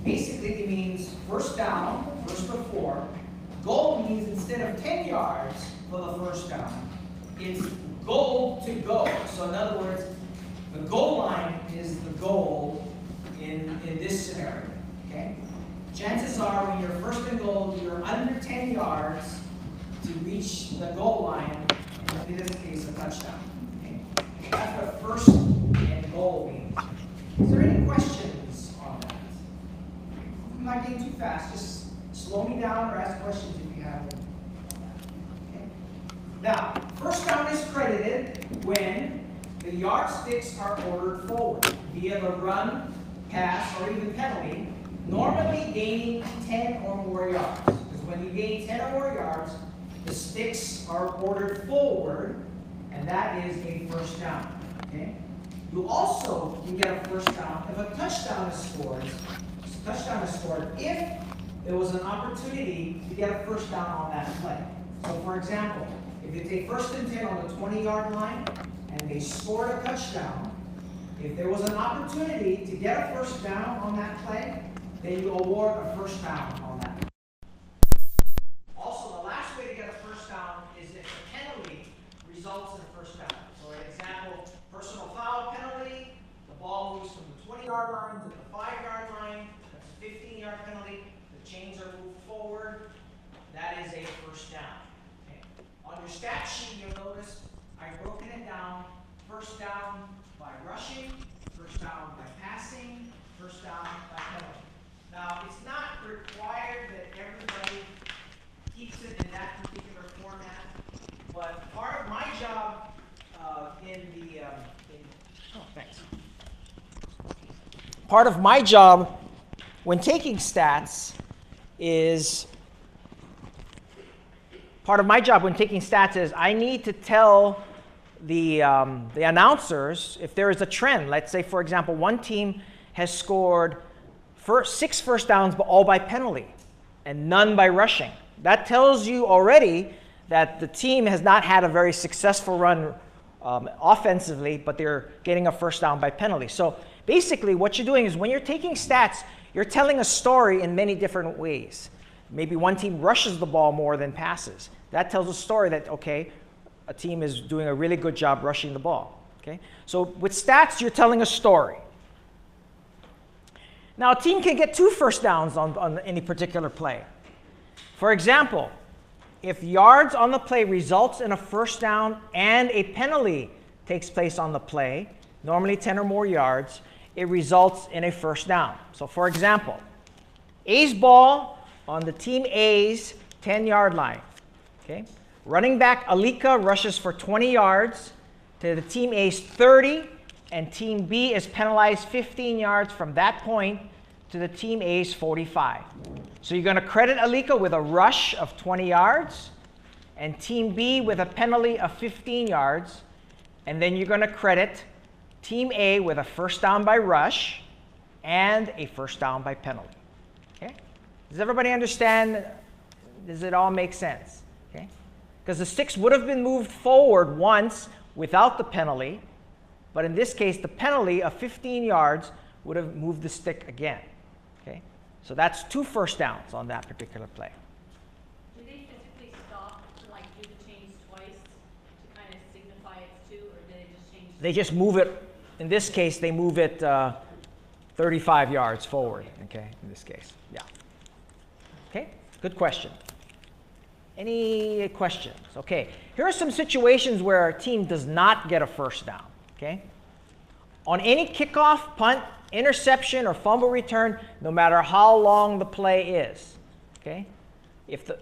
basically it means first down, first or 4. Goal means instead of 10 yards for the first down, it's goal to go. So in other words, the goal line is the goal in this scenario. Okay? Chances are when you're first and goal, you're under 10 yards to reach the goal line, and in this case, a touchdown. Okay? That's what first and goal means. Is there any questions on that? I'm not getting too fast. Just slow me down or ask questions if you have them. Okay? Now, first down is credited when the yardsticks are ordered forward via the run, pass, or even penalty, normally gaining 10 or more yards. Because when you gain 10 or more yards, the sticks are ordered forward, and that is a first down. Okay? You also can get a first down if a touchdown is scored. If there was an opportunity to get a first down on that play. So for example, if it's a first and 10 on the 20-yard line and they scored a touchdown, if there was an opportunity to get a first down on that play, then you award a first down on that. Also, the last way to get a first down is if the penalty results in a first down. So an example, personal foul penalty, the ball moves from the 20-yard line to the 5-yard line, that's a 15-yard penalty, the chains are moved forward, that is a first down. Okay. On your stat sheet, you'll notice I've broken it down, first down by rushing, first down by passing, first down by penalty. Now, it's not required that everybody keeps it in that particular format, but part of my job part of my job when taking stats is I need to tell the announcers if there is a trend. Let's say, for example, one team has scored 6 first downs, but all by penalty, and none by rushing. That tells you already that the team has not had a very successful run offensively, but they're getting a first down by penalty. So basically what you're doing is when you're taking stats, you're telling a story in many different ways. Maybe one team rushes the ball more than passes. That tells a story that, okay, a team is doing a really good job rushing the ball. Okay? So with stats, you're telling a story. Now, a team can get 2 first downs on any particular play. For example, if yards on the play results in a first down and a penalty takes place on the play, normally 10 or more yards, it results in a first down. So for example, A's ball on the team A's 10-yard line. Okay? Running back Alika rushes for 20 yards to the team A's 30, and team B is penalized 15 yards from that point to the team A's 45. So you're going to credit Alika with a rush of 20 yards and team B with a penalty of 15 yards, and then you're going to credit team A with a first down by rush and a first down by penalty. Okay? Does everybody understand? Does it all make sense? Okay? Because the sticks would have been moved forward once without the penalty, but in this case, the penalty of 15 yards would have moved the stick again. Okay? So that's 2 first downs on that particular play. Do they physically stop to do the change twice to kind of signify it's 2, or do they just change? They just move it. In this case, they move it 35 yards forward. Okay, in this case, yeah. Okay, good question. Any questions? Okay, here are some situations where our team does not get a first down. Okay, on any kickoff, punt, interception, or fumble return, no matter how long the play is. Okay,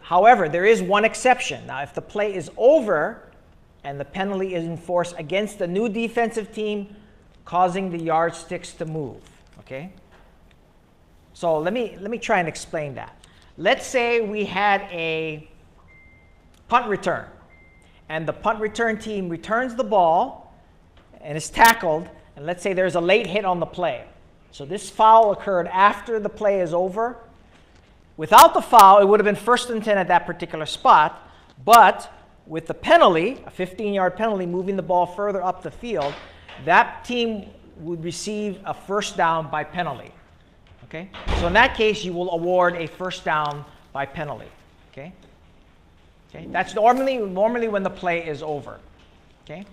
however, there is one exception. Now, if the play is over and the penalty is enforced against the new defensive team, causing the yardsticks to move. Okay, so let me try and explain that. Let's say we had a punt return, and the punt return team returns the ball and is tackled, and let's say there's a late hit on the play. So this foul occurred after the play is over. Without the foul, it would have been 1st and 10 at that particular spot, but with the penalty, a 15-yard penalty moving the ball further up the field, that team would receive a first down by penalty. Okay? So in that case, you will award a first down by penalty. Okay? Okay? That's normally when the play is over. Okay?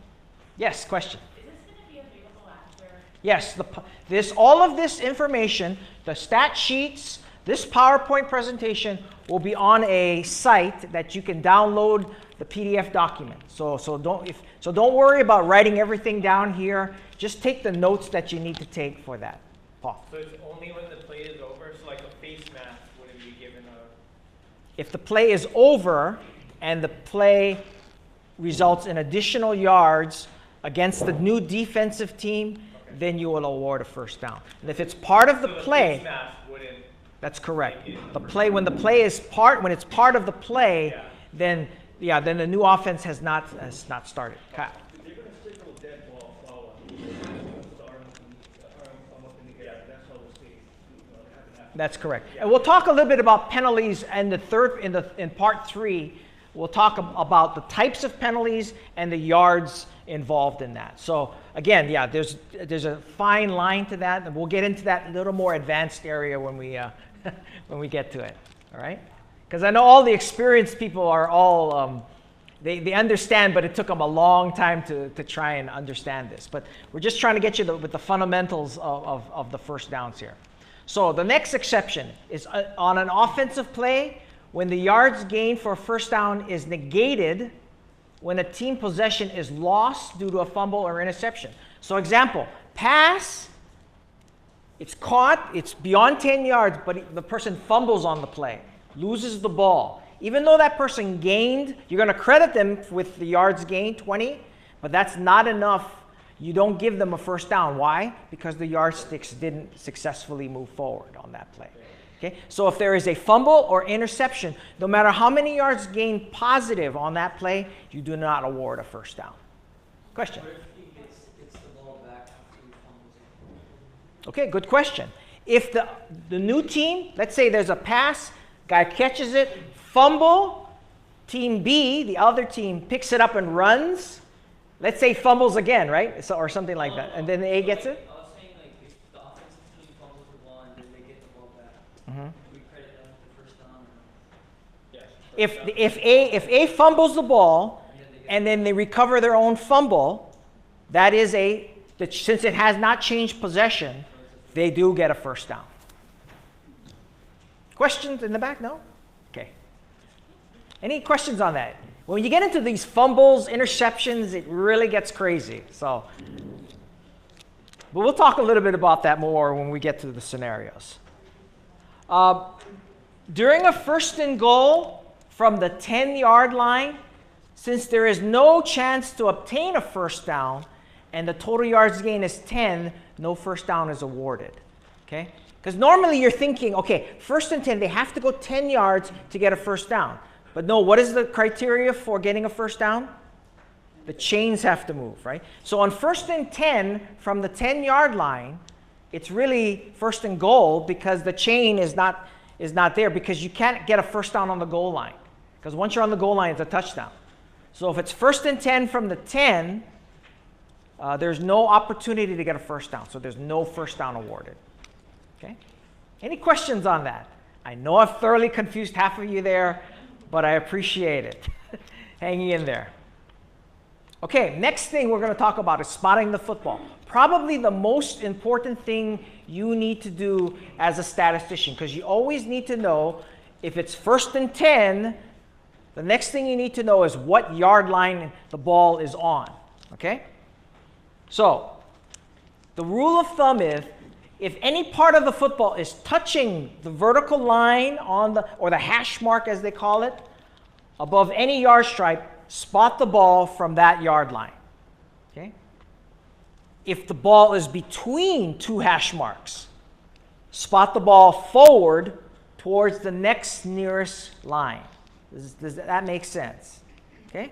Yes, question? Is this going to be available after? Yes, all of this information, the stat sheets, this PowerPoint presentation will be on a site that you can download the PDF document. So don't worry about writing everything down here. Just take the notes that you need to take for that. Paul. So it's only when the play is over. So like a face mask wouldn't be given a. If the play is over and the play results in additional yards against the new defensive team, okay, then you will award a first down. And if it's part of the play, face mask wouldn't. That's correct. When it's part of the play, then the new offense has not started. Kyle. They're going to signal dead ball follow-up. That's correct. And we'll talk a little bit about penalties and in part 3. We'll talk about the types of penalties and the yards involved in that. So again, there's a fine line to that, and we'll get into that little more advanced area when we get to it. All right? Because I know all the experienced people are all they understand, but it took them a long time to try and understand this. But we're just trying to get you with the fundamentals of the first downs here. So the next exception is on an offensive play when the yards gained for a first down is negated when a team possession is lost due to a fumble or interception. So example, pass, it's caught, it's beyond 10 yards, but the person fumbles on the play, loses the ball. Even though that person gained, you're going to credit them with the yards gained, 20, but that's not enough. You don't give them a first down. Why? Because the yardsticks didn't successfully move forward on that play. Okay? So if there is a fumble or interception, no matter how many yards gained positive on that play, you do not award a first down. Question? What if he gets the ball back after he fumbles? Okay, good question. If the new team, let's say there's a pass, guy catches it, fumble, team B, the other team, picks it up and runs. Let's say fumbles again, right? So, or something like that. And then the A gets it? I was saying, like, if the offensive team fumbles the ball and then they get the ball back, do we credit them with the first down? Yes. If A fumbles the ball and then they recover their own fumble, that is since it has not changed possession, they do get a first down. Questions in the back? No? Okay. Any questions on that? When you get into these fumbles, interceptions, it really gets crazy. So, but we'll talk a little bit about that more when we get to the scenarios. During a first and goal from the 10-yard line, since there is no chance to obtain a first down and the total yards gain is 10, no first down is awarded. Okay? Because normally you're thinking, okay, first and 10, they have to go 10 yards to get a first down. But no, what is the criteria for getting a first down? The chains have to move, right? So on first and 10 from the 10-yard line, it's really first and goal because the chain is not there because you can't get a first down on the goal line. Because once you're on the goal line, it's a touchdown. So if it's first and 10 from the 10, there's no opportunity to get a first down. So there's no first down awarded. Okay? Any questions on that? I know I've thoroughly confused half of you there, but I appreciate it. Hanging in there. Okay, next thing we're going to talk about is spotting the football. Probably the most important thing you need to do as a statistician, because you always need to know if it's first and 10, the next thing you need to know is what yard line the ball is on. Okay? So, the rule of thumb is if any part of the football is touching the vertical line or the hash mark as they call it, above any yard stripe, spot the ball from that yard line. Okay? If the ball is between two hash marks, spot the ball forward towards the next nearest line. Does that make sense? Okay?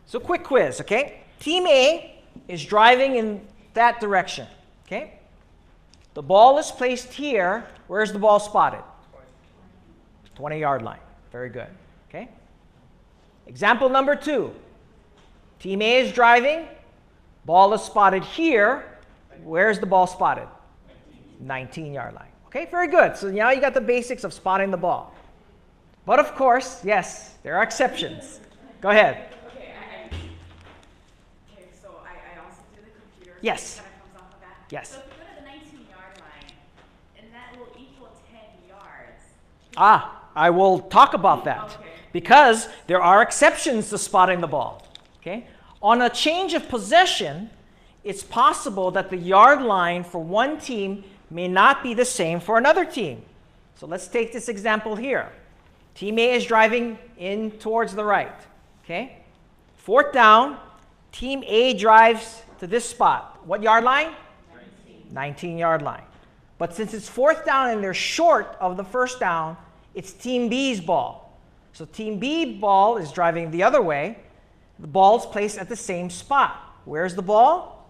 So quick quiz, okay? Team A is driving in that direction. Okay? The ball is placed here. Where's the ball spotted? 20-yard line. Very good. Okay? Example number 2. Team A is driving. Ball is spotted here. Where's the ball spotted? 19-yard line. Okay, very good. So now you got the basics of spotting the ball. But of course, yes, there are exceptions. Go ahead. Okay, so I also do the computer. Yes. So it kind of comes off of that. Yes. So if you go to the 19-yard line, and that will equal 10 yards. I will talk about that. Okay. Because there are exceptions to spotting the ball. Okay? On a change of possession, it's possible that the yard line for one team may not be the same for another team. So let's take this example here. Team A is driving in towards the right. Okay? 4th down, Team A drives to this spot. What yard line? 19 yard line. But since it's 4th down and they're short of the first down, it's Team B's ball. So Team B ball is driving the other way. The ball's placed at the same spot. Where's the ball?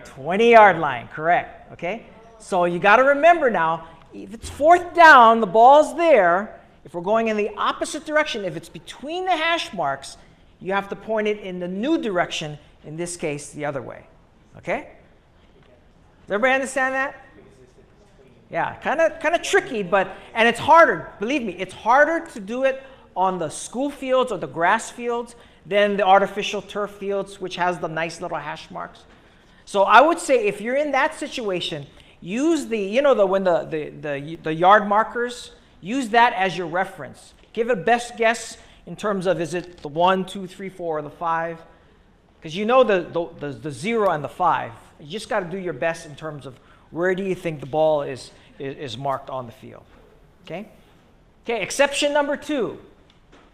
20 yard line, correct. Okay? So you got to remember now, if it's 4th down, the ball's there. If we're going in the opposite direction, if it's between the hash marks, you have to point it in the new direction, in this case, the other way. Okay? Does everybody understand that? Yeah, kind of tricky, and it's harder. Believe me, it's harder to do it on the school fields or the grass fields than the artificial turf fields, which has the nice little hash marks. So I would say if you're in that situation, use the yard markers. Use that as your reference. Give a best guess in terms of is it the 1, 2, 3, 4, or the 5? Because you know the 0 and the 5. You just got to do your best in terms of where do you think the ball is marked on the field. Okay? Okay, exception number 2.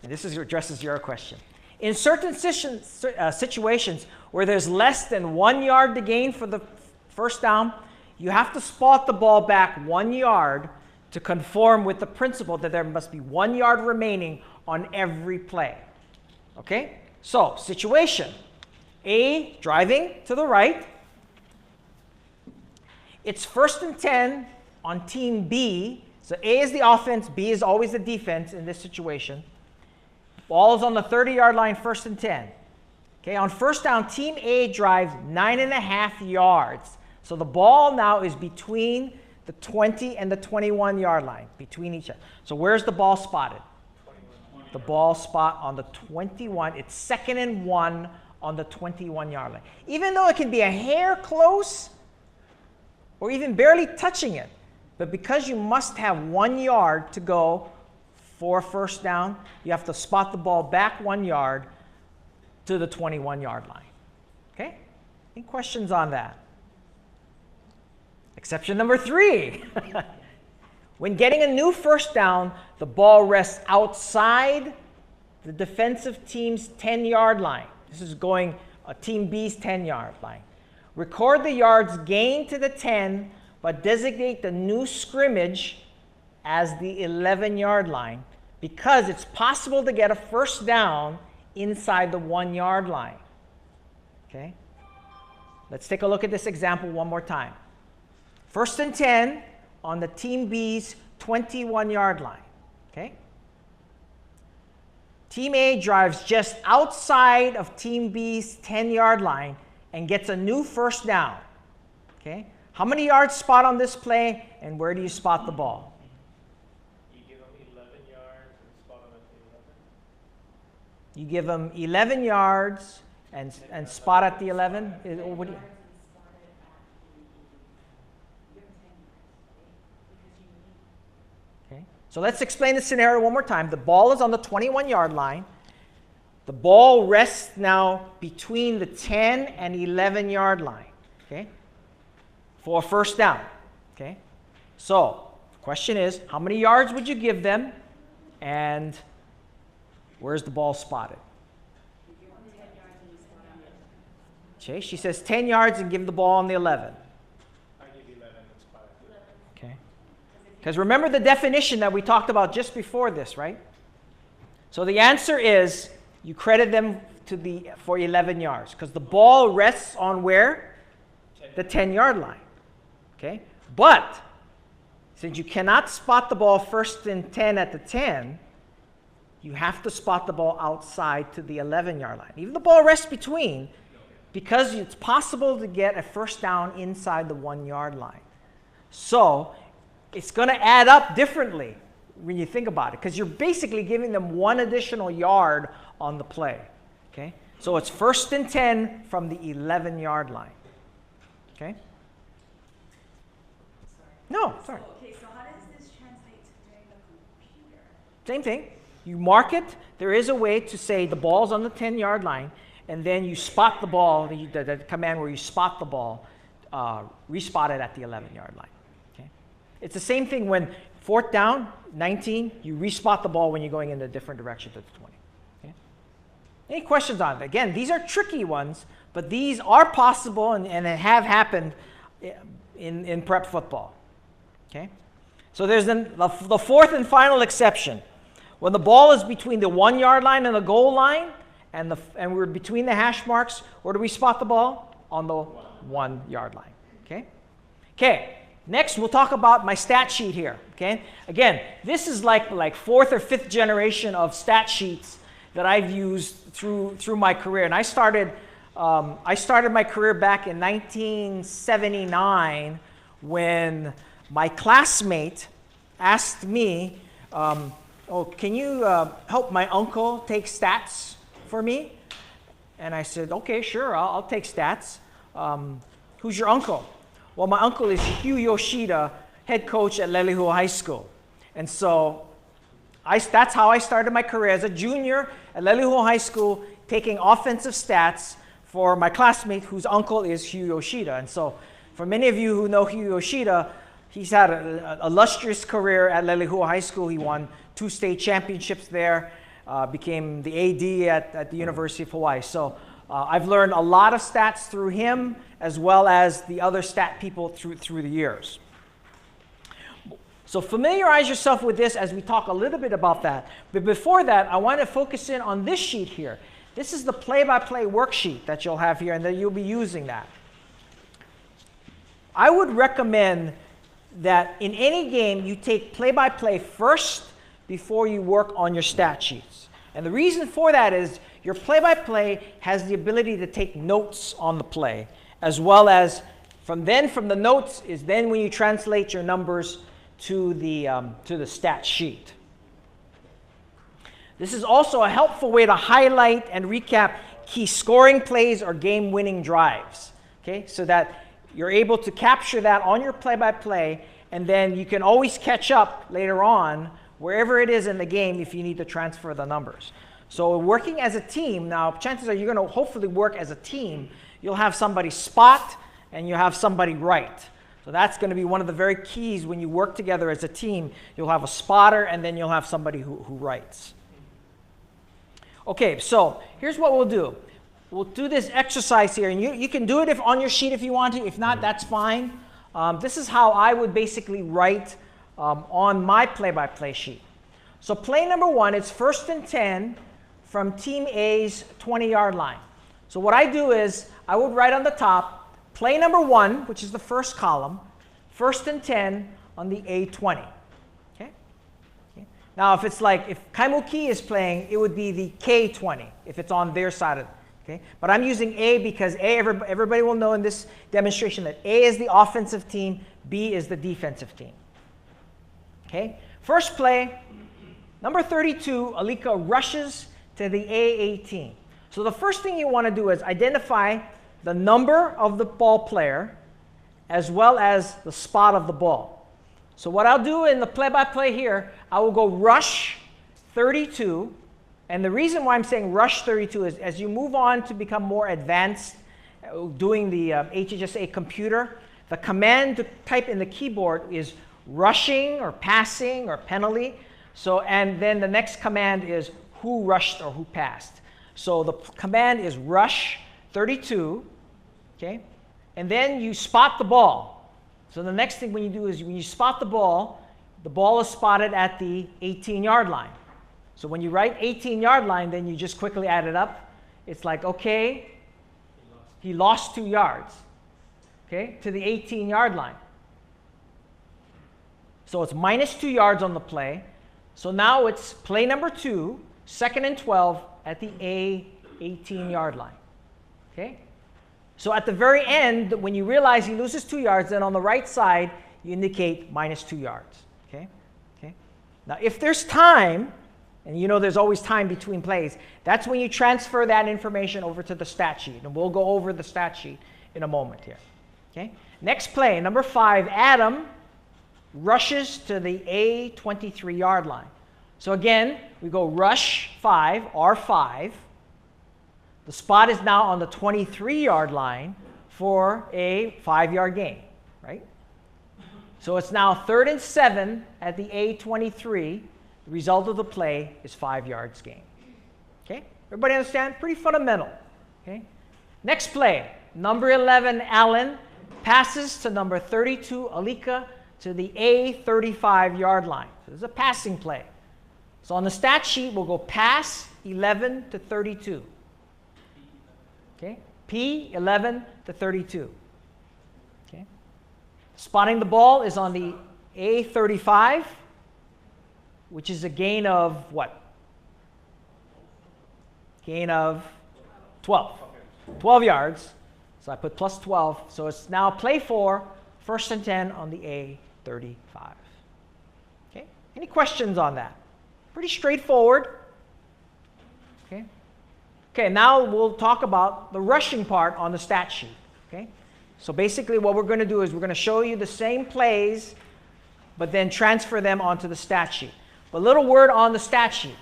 And this addresses your question. In certain situations where there's less than 1 yard to gain for the first down, you have to spot the ball back 1 yard to conform with the principle that there must be 1 yard remaining on every play. Okay? So, situation. A, driving to the right. It's 1st and 10 on Team B. So A is the offense, B is always the defense in this situation. Ball is on the 30-yard line, 1st and 10. Okay, on first down, Team A drives 9.5 yards. So the ball now is between the 20 and the 21-yard line, between each other. So where's the ball spotted? 21. The ball spot on the 21. It's 2nd and 1 on the 21-yard line. Even though it can be a hair close or even barely touching it, but because you must have 1 yard to go for first down, you have to spot the ball back 1 yard to the 21-yard line. Okay? Any questions on that? Exception number 3. When getting a new first down, the ball rests outside the defensive team's 10-yard line. This is going Team B's 10-yard line. Record the yards gained to the 10, but designate the new scrimmage as the 11-yard line because it's possible to get a first down inside the 1-yard line. Okay? Let's take a look at this example one more time. 1st and 10 on the Team B's 21-yard line. Okay? Team A drives just outside of Team B's 10-yard line and gets a new first down. Okay? How many yards spot on this play, and where do you spot the ball? You give them 11 yards and spot them at the 11. You give them 11 yards and spot at the 11? What do you? Okay. So let's explain the scenario one more time. The ball is on the 21-yard line. The ball rests now between the 10 and 11-yard line. Okay? For a first down. Okay? So, the question is, how many yards would you give them? And where's the ball spotted? Okay, she says 10 yards and give the ball on the 11. I give 11 and spot it. Okay? Because remember the definition that we talked about just before this, right? So the answer is you credit them for 11 yards because the ball rests on where? The 10-yard line. Okay? But since you cannot spot the ball 1st and 10 at the 10, you have to spot the ball outside to the 11-yard line. Even the ball rests between because it's possible to get a first down inside the 1-yard line. So it's going to add up differently when you think about it, because you're basically giving them 1 additional yard on the play. Okay? So it's 1st and 10 from the 11-yard line. Okay? No, sorry. Okay, so how does this translate to during the computer? Same thing. You mark it. There is a way to say the ball's on the 10-yard line, and then you spot the ball, the command where you spot the ball, respot it at the 11-yard line. Okay? It's the same thing when 4th down, 19, you respot the ball when you're going in a different direction to the 20. Okay? Any questions on it? Again, these are tricky ones, but these are possible and have happened in prep football. Okay? So there's the 4th and final exception. When the ball is between the 1-yard line and the goal line, and we're between the hash marks, where do we spot the ball? On the 1-yard line. Okay? Okay. Next, we'll talk about my stat sheet here. Okay? Again, this is like 4th or 5th generation of stat sheets that I've used through my career. And I started my career back in 1979 when my classmate asked me, "Oh, can you help my uncle take stats for me?" And I said, "Okay, sure, I'll take stats. Who's your uncle?" Well, my uncle is Hugh Yoshida, head coach at Lelehu High School. And so that's how I started my career as a junior at Lelehu High School, taking offensive stats for my classmate whose uncle is Hugh Yoshida. And so for many of you who know Hugh Yoshida, he's had an illustrious career at Lelehu High School. He won 2 state championships there, became the AD at the University of Hawaii. So I've learned a lot of stats through him, as well as the other stat people through the years. So familiarize yourself with this as we talk a little bit about that. But before that, I want to focus in on this sheet here. This is the play-by-play worksheet that you'll have here, and that you'll be using that. I would recommend that in any game, you take play-by-play first before you work on your stat sheets. And the reason for that is your play-by-play has the ability to take notes on the play, as well as from the notes is then when you translate your numbers to the stat sheet. This is also a helpful way to highlight and recap key scoring plays or game-winning drives, okay? So that you're able to capture that on your play-by-play, and then you can always catch up later on wherever it is in the game if you need to transfer the numbers. So working as a team, now chances are you're going to hopefully work as a team. You'll have somebody spot and you'll have somebody write. So that's going to be one of the very keys when you work together as a team. You'll have a spotter and then you'll have somebody who writes. Okay, so here's what we'll do. We'll do this exercise here, and you can do it on your sheet if you want to. If not, that's fine. This is how I would basically write on my play-by-play sheet. So play number 1 is 1st and 10 from Team A's 20-yard line. So what I do is I would write on the top, play number 1, which is the first column, 1st and 10 on the A20. Okay? Now, if it's like, if Kaimuki is playing, it would be the K20, if it's on their side of it. Okay? But I'm using A because everybody will know in this demonstration that A is the offensive team, B is the defensive team. Okay? First play, number 32, Alika rushes to the A18. So the first thing you want to do is identify the number of the ball player as well as the spot of the ball. So what I'll do in the play-by-play here, I will go rush 32. And the reason why I'm saying rush 32 is as you move on to become more advanced doing the HHSAA computer, the command to type in the keyboard is rushing or passing or penalty. So, and then the next command is who rushed or who passed. So the command is rush 32, okay? And then you spot the ball. So the next thing when you do is when you spot the ball is spotted at the 18-yard line. So when you write 18-yard line, then you just quickly add it up. It's like, okay, he lost 2 yards, okay, to the 18-yard line. So it's minus 2 yards on the play. So now it's play number 2, 2nd and 12 at the A18-yard line, okay? So at the very end, when you realize he loses 2 yards, then on the right side, you indicate minus 2 yards. Okay? Okay? Now, if there's time, and you know there's always time between plays, that's when you transfer that information over to the stat sheet. And we'll go over the stat sheet in a moment here. Okay? Next play, number 5, Adam rushes to the A 23-yard line. So again, we go rush 5, R5. The spot is now on the 23-yard line for a 5-yard gain, right? So it's now 3rd and 7 at the A23. The result of the play is 5 yards gain. Okay? Everybody understand? Pretty fundamental. Okay? Next play, number 11, Allen passes to number 32, Alika, to the A 35-yard line. So this is a passing play. So on the stat sheet, we'll go pass 11 to 32. Okay? P 11 to 32. Okay? Spotting the ball is on the A 35, which is a gain of what? Gain of 12. 12 yards. So I put plus 12. So it's now play 4, 1st and 10 on the A 35. Okay? Any questions on that? Pretty straightforward. Okay? Okay, now we'll talk about the rushing part on the stat sheet. Okay? So basically what we're going to do is we're going to show you the same plays, but then transfer them onto the stat sheet. But little word on the stat sheet.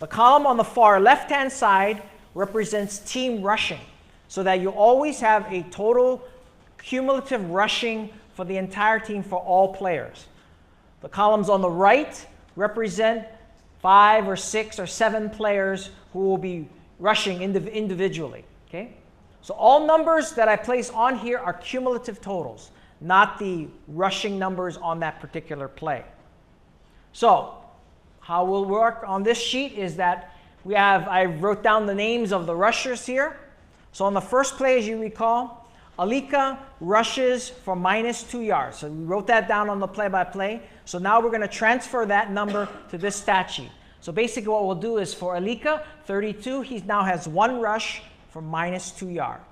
The column on the far left-hand side represents team rushing, so that you always have a total cumulative rushing for the entire team for all players. The columns on the right represent 5 or 6 or 7 players who will be rushing individually. Okay? So all numbers that I place on here are cumulative totals, not the rushing numbers on that particular play. So how we'll work on this sheet is that I wrote down the names of the rushers here. So on the first play, as you recall, Alika rushes for minus 2 yards. So we wrote that down on the play-by-play. So now we're going to transfer that number to this stat sheet. So basically what we'll do is for Alika, 32, he now has 1 rush for minus 2 yards.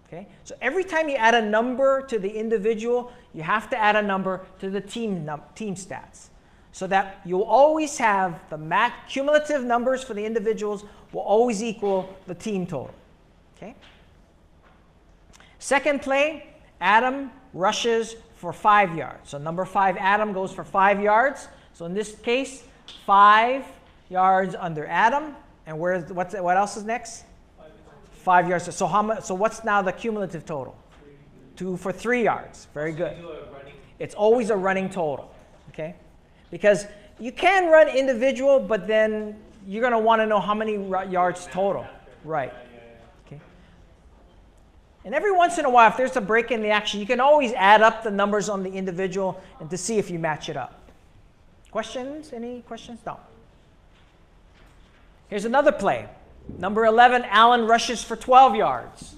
Okay? So every time you add a number to the individual, you have to add a number to the team stats. So that you'll always have the cumulative numbers for the individuals will always equal the team total. Okay? Second play, Adam rushes for 5 yards. So number 5, Adam goes for 5 yards. So in this case, 5 yards under Adam. And what else is next? 5 yards. So what's now the cumulative total? 2 for 3 yards. Very good. It's always a running total. Okay? Because you can run individual, but then you're going to want to know how many yards total. Right. Okay. And every once in a while, if there's a break in the action, you can always add up the numbers on the individual and to see if you match it up. Questions? Any questions? No. Here's another play. Number 11, Allen rushes for 12 yards.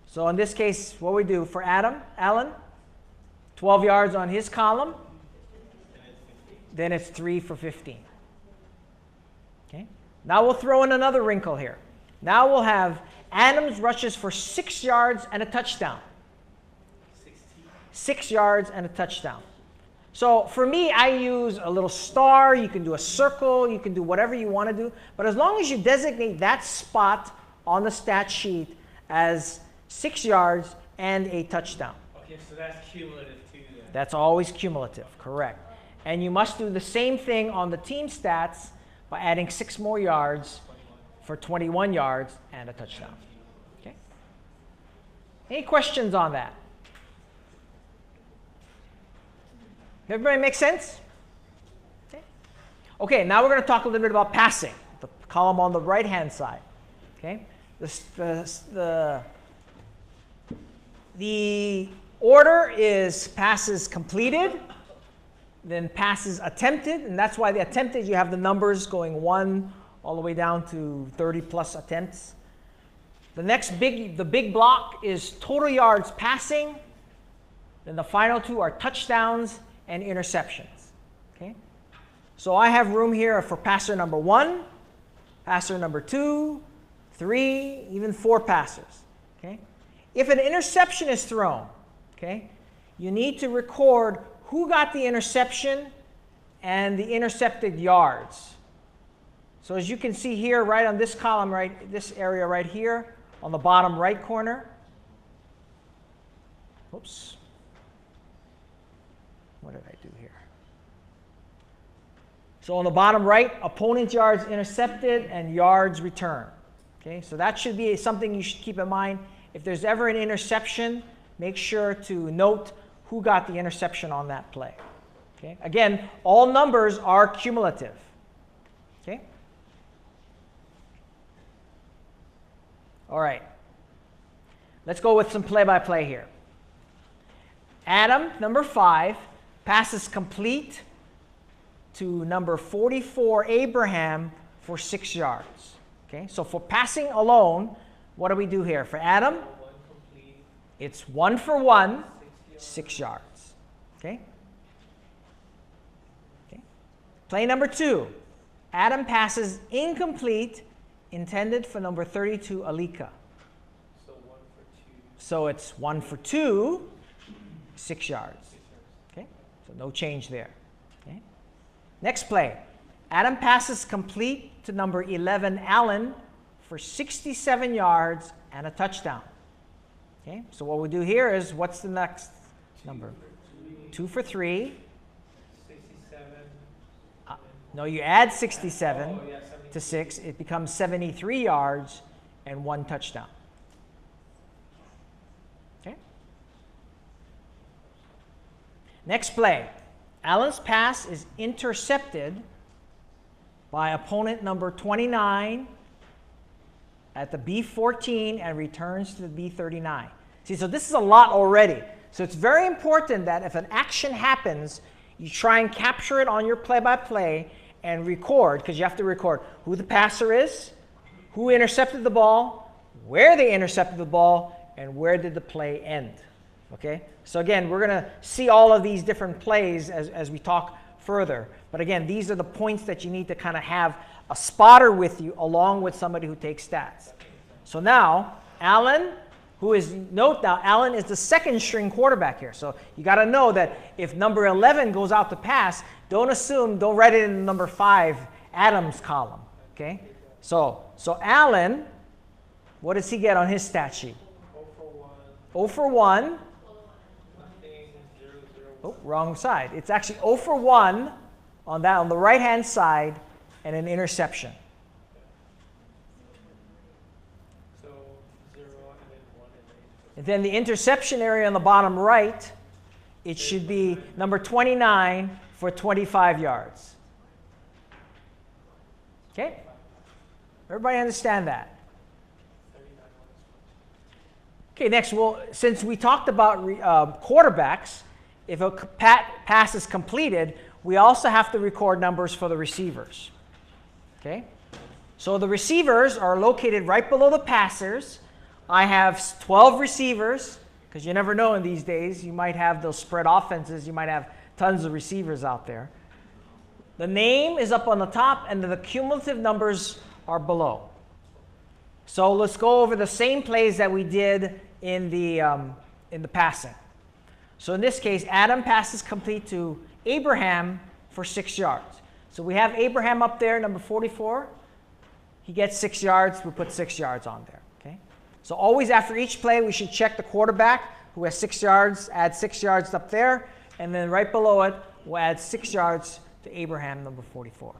So in this case, what we do for Allen, 12 yards on his column. Then it's 3 for 15. Okay? Now we'll throw in another wrinkle here. Now we'll have Adams rushes for 6 yards and a touchdown. 6 yards and a touchdown. So for me, I use a little star. You can do a circle. You can do whatever you want to do. But as long as you designate that spot on the stat sheet as 6 yards and a touchdown. Okay, so that's cumulative too then. That's always cumulative, correct. And you must do the same thing on the team stats by adding 6 more yards for 21 yards and a touchdown. Okay? Any questions on that? Everybody make sense? Okay. Okay, now we're going to talk a little bit about passing, the column on the right-hand side. Okay? The order is passes completed, then passes attempted, and that's why the attempted, you have the numbers going 1 all the way down to 30 plus attempts. The big block is total yards passing. Then the final 2 are touchdowns and interceptions. Okay? So I have room here for passer number 1, passer number 2, 3, even 4 passers. Okay? If an interception is thrown, okay, you need to record who got the interception and the intercepted yards. So as you can see here, right on this column, right, this area right here, on the bottom right corner. Oops. What did I do here? So on the bottom right, opponent yards intercepted and yards returned. Okay, so that should be something you should keep in mind. If there's ever an interception, make sure to note who got the interception on that play. Okay, again, all numbers are cumulative. Okay. All right. Let's go with some play-by-play here. Adam, number 5, passes complete to number 44, Abraham, for 6 yards. Okay, so for passing alone, what do we do here? For Adam, it's 1 for 1, 6 yards. Okay? Okay. Play number 2. Adam passes incomplete, intended for number 32, Alika. So 1 for 2. So it's 1 for 2, 6 yards. Okay? So no change there. Okay? Next play. Adam passes complete to number 11, Allen, for 67 yards and a touchdown. Okay? So what we do here is, what's the next number? 2 for 3. 67. No, you add 67 Oh, yeah, 73. to 6. It becomes 73 yards and 1 touchdown. Okay? Next play. Allen's pass is intercepted by opponent number 29 at the B14 and returns to the B39. See, so this is a lot already. So it's very important that if an action happens, you try and capture it on your play-by-play and record, because you have to record who the passer is, who intercepted the ball, where they intercepted the ball, and where did the play end. Okay? So again, we're going to see all of these different plays as we talk further. But again, these are the points that you need to kind of have a spotter with you along with somebody who takes stats. So now, Allen, note now, Allen is the second string quarterback here. So you got to know that if number 11 goes out to pass, don't write it in the number 5 Adams column. Okay? So Allen, what does he get on his stat sheet? 0 for 1. 0 for 1. Nothing. 0, 0. Oh, wrong side. It's actually 0 for 1 on the right-hand side and an interception. So 0 and then 1 And then the interception area on the bottom right, it should be number 29 for 25 yards. Okay? Everybody understand that? Okay, next, since we talked about quarterbacks, if a pass is completed, we also have to record numbers for the receivers. Okay? So the receivers are located right below the passers. I have 12 receivers, because you never know in these days. You might have those spread offenses. You might have tons of receivers out there. The name is up on the top, and the cumulative numbers are below. So let's go over the same plays that we did in the passing. So in this case, Adam passes complete to Abraham for 6 yards. So we have Abraham up there, number 44. He gets 6 yards. We put 6 yards on there. Okay? So always after each play, we should check the quarterback who has 6 yards, add 6 yards up there, and then right below it, we'll add 6 yards to Abraham, number 44.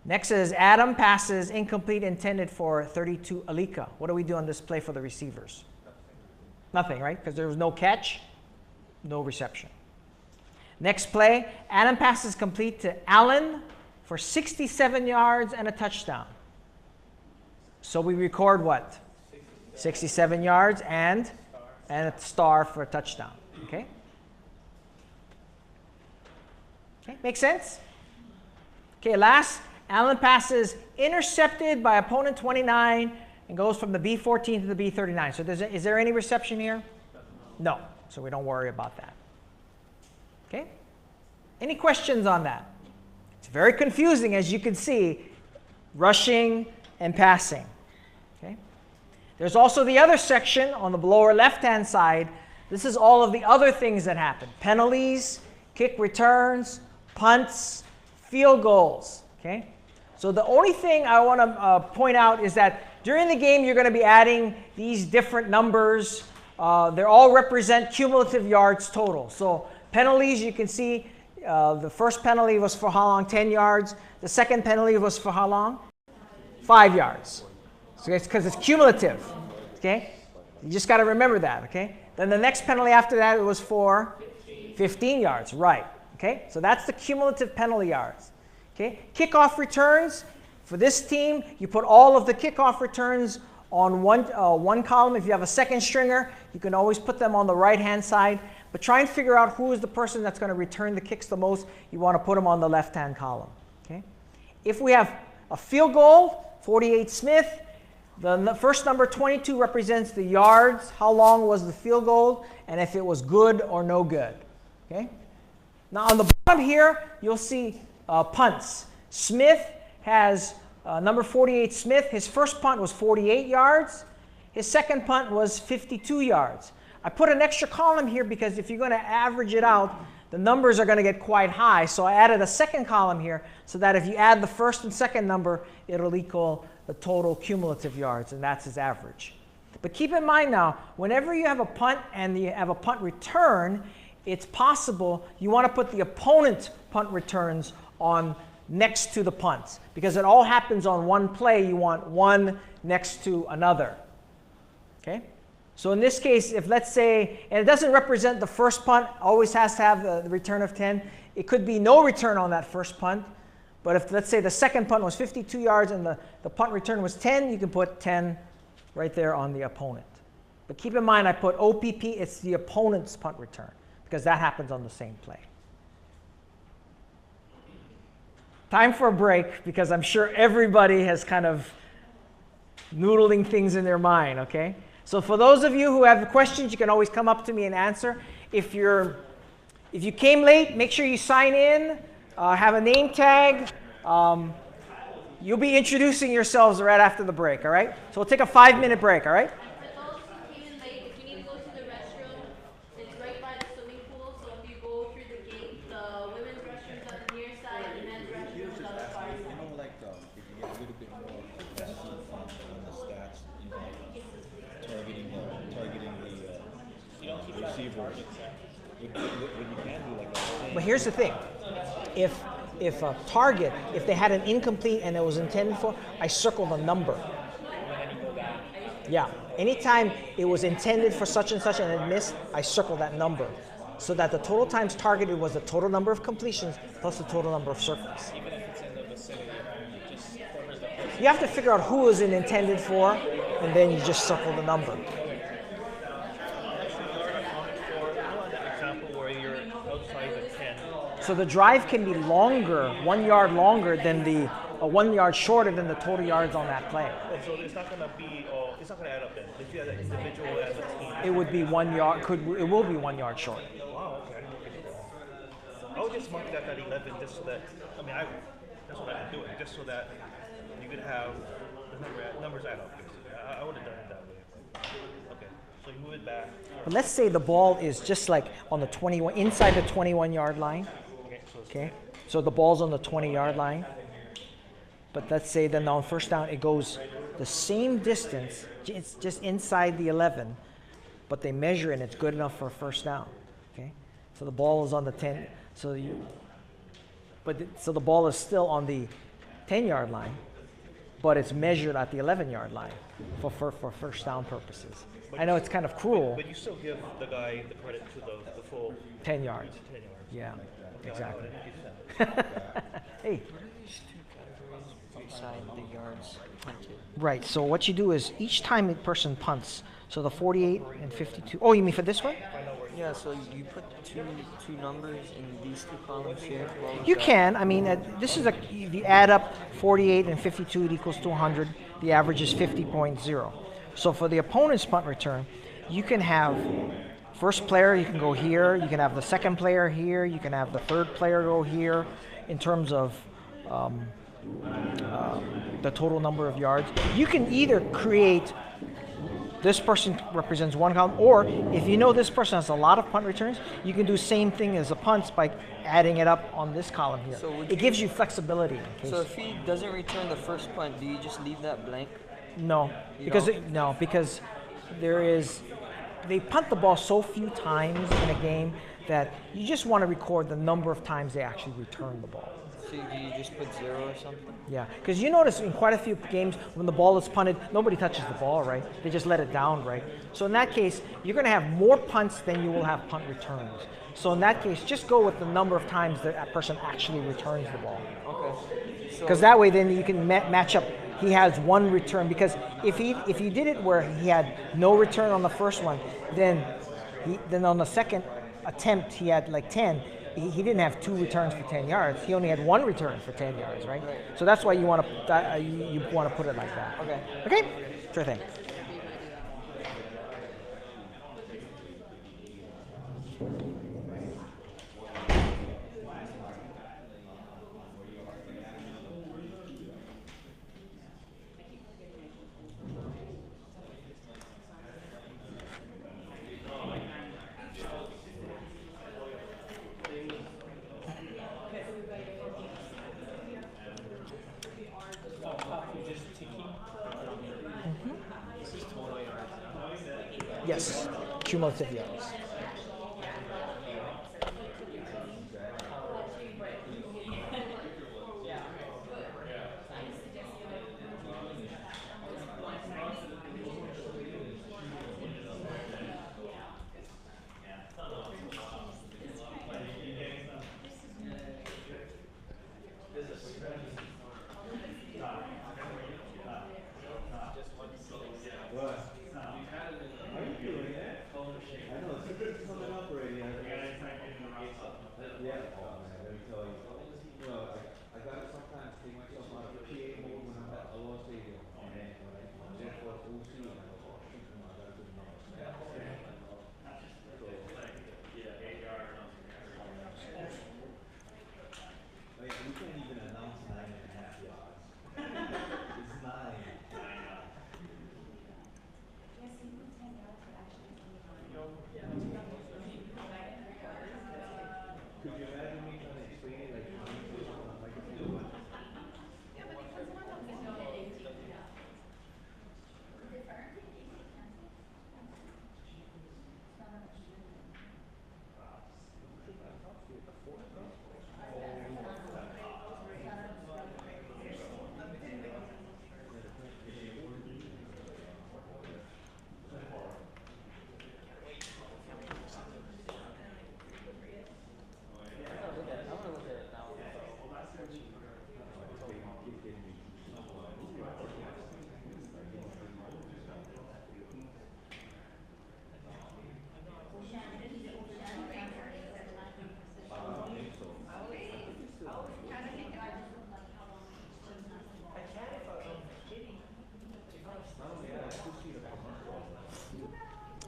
Next is Adam passes incomplete, intended for 32, Alika. What do we do on this play for the receivers? Nothing, right? Because there was no catch, no reception. Next play, Adam passes complete to Allen for 67 yards and a touchdown. So we record what? 67 yards and a star for a touchdown. Okay? Okay, make sense? Okay, last, Allen passes intercepted by opponent 29 and goes from the B14 to the B39. So is there any reception here? No. So we don't worry about that. Okay? Any questions on that? It's very confusing, as you can see, rushing and passing. Okay? There's also the other section on the lower left-hand side This is all of the other things that happen. Penalties, kick returns, punts, field goals. Okay? So the only thing I want to point out is that during the game, you're going to be adding these different numbers. They all represent cumulative yards total. So penalties, you can see the first penalty was for how long? 10 yards. The second penalty was for how long? 5 yards. So it's because it's cumulative. Okay? You just got to remember that. Okay? Then the next penalty after that was for 15 yards. Right. Okay? So that's the cumulative penalty yards. Okay? Kickoff returns. For this team, you put all of the kickoff returns on one column. If you have a second stringer, you can always put them on the right-hand side. But try and figure out who is the person that's going to return the kicks the most. You want to put them on the left-hand column. Okay? If we have a field goal, 48 Smith, the first number 22 represents the yards. How long was the field goal? And if it was good or no good. Okay? Now on the bottom here, you'll see punts. Smith has number 48 Smith. His first punt was 48 yards. His second punt was 52 yards. I put an extra column here because if you're going to average it out, the numbers are going to get quite high. So I added a second column here so that if you add the first and second number, it'll equal the total cumulative yards, and that's his average. But keep in mind now, whenever you have a punt and you have a punt return, it's possible you want to put the opponent's punt returns on next to the punts. Because it all happens on one play, you want one next to another. Okay? So in this case, if let's say, and it doesn't represent the first punt, always has to have the return of 10. It could be no return on that first punt. But if let's say the second punt was 52 yards and the punt return was 10, you can put 10 right there on the opponent. But keep in mind, I put OPP, it's the opponent's punt return, because that happens on the same play. Time for a break, because I'm sure everybody has kind of noodling things in their mind, okay? So for those of you who have questions, you can always come up to me and answer. If you came late, make sure you sign in, have a name tag. You'll be introducing yourselves right after the break, all right? So we'll take a 5-minute break, all right? For those who came in late, if you need to go to the restroom, it's right by the swimming pool. So if you go through the gate, the women's restroom's on the near side, and the men's restroom's on the far side. You know, like, if you get a little bit more aggressive on the stats, you know, targeting the receivers. What you can do, like, But here's the thing. If a target, if they had an incomplete and it was intended for, I circle the number. Yeah. Anytime it was intended for such and such and it missed, I circle that number. So that the total times targeted was the total number of completions plus the total number of circles. Even if it's in the vicinity, just corners the person. You have to figure out who is it intended for, and then you just circle the number. Example where you're outside the 10. So the drive can be longer, 1 yard longer than 1 yard shorter than the total yards on that play. Oh, so it's not gonna be. It's not gonna add up then. If you had an individual as a team. It would be 1 yard. It will be 1 yard short. Wow. Okay. I didn't look into that. I would just mark that at 11 just so that. I mean, that's what I've been doing, just so that you could have the numbers add up. Basically, I would have done it that way. Okay. So you move it back. But let's say the ball is just like on the 21, inside the 21-yard line. Okay, so the ball's on the 20-yard line. But let's say then on first down it goes the same distance, it's just inside the 11, but they measure it and it's good enough for a first down. Okay, so the ball is on the 10. So the ball is still on the 10-yard line, but it's measured at the 11-yard line for first down purposes. I know it's kind of cruel. But you still give the guy the credit to the full 10 yards. 10 yards. Yeah, exactly. Hey. Outside the yards punted. Right, so what you do is each time a person punts, so the 48 and 52. Oh, you mean for this one? Yeah, so you put two numbers in these two columns here. You can. I mean, this is if you add up 48 and 52, it equals to 100. The average is 50.0. So for the opponent's punt return, you can have first player, you can go here. You can have the second player here. You can have the third player go here in terms of the total number of yards. You can either create this person represents one column. Or if you know this person has a lot of punt returns, you can do same thing as a punts by adding it up on this column here. So it gives you flexibility. In case. So if he doesn't return the first punt, do you just leave that blank? No, because they punt the ball so few times in a game that you just want to record the number of times they actually return the ball. So do you just put 0 or something? Yeah, because you notice in quite a few games when the ball is punted, nobody touches the ball, right? They just let it down, right? So in that case, you're going to have more punts than you will have punt returns. So in that case, just go with the number of times that person actually returns the ball. Okay. Because that way then you can match up. He has one return, because if he did it where he had no return on the first one, then on the second attempt he had like 10. He didn't have 2 returns for 10 yards. He only had 1 return for 10 yards, right? So that's why you want to put it like that. Okay. Okay? Sure thing. Yes, cumulative yards.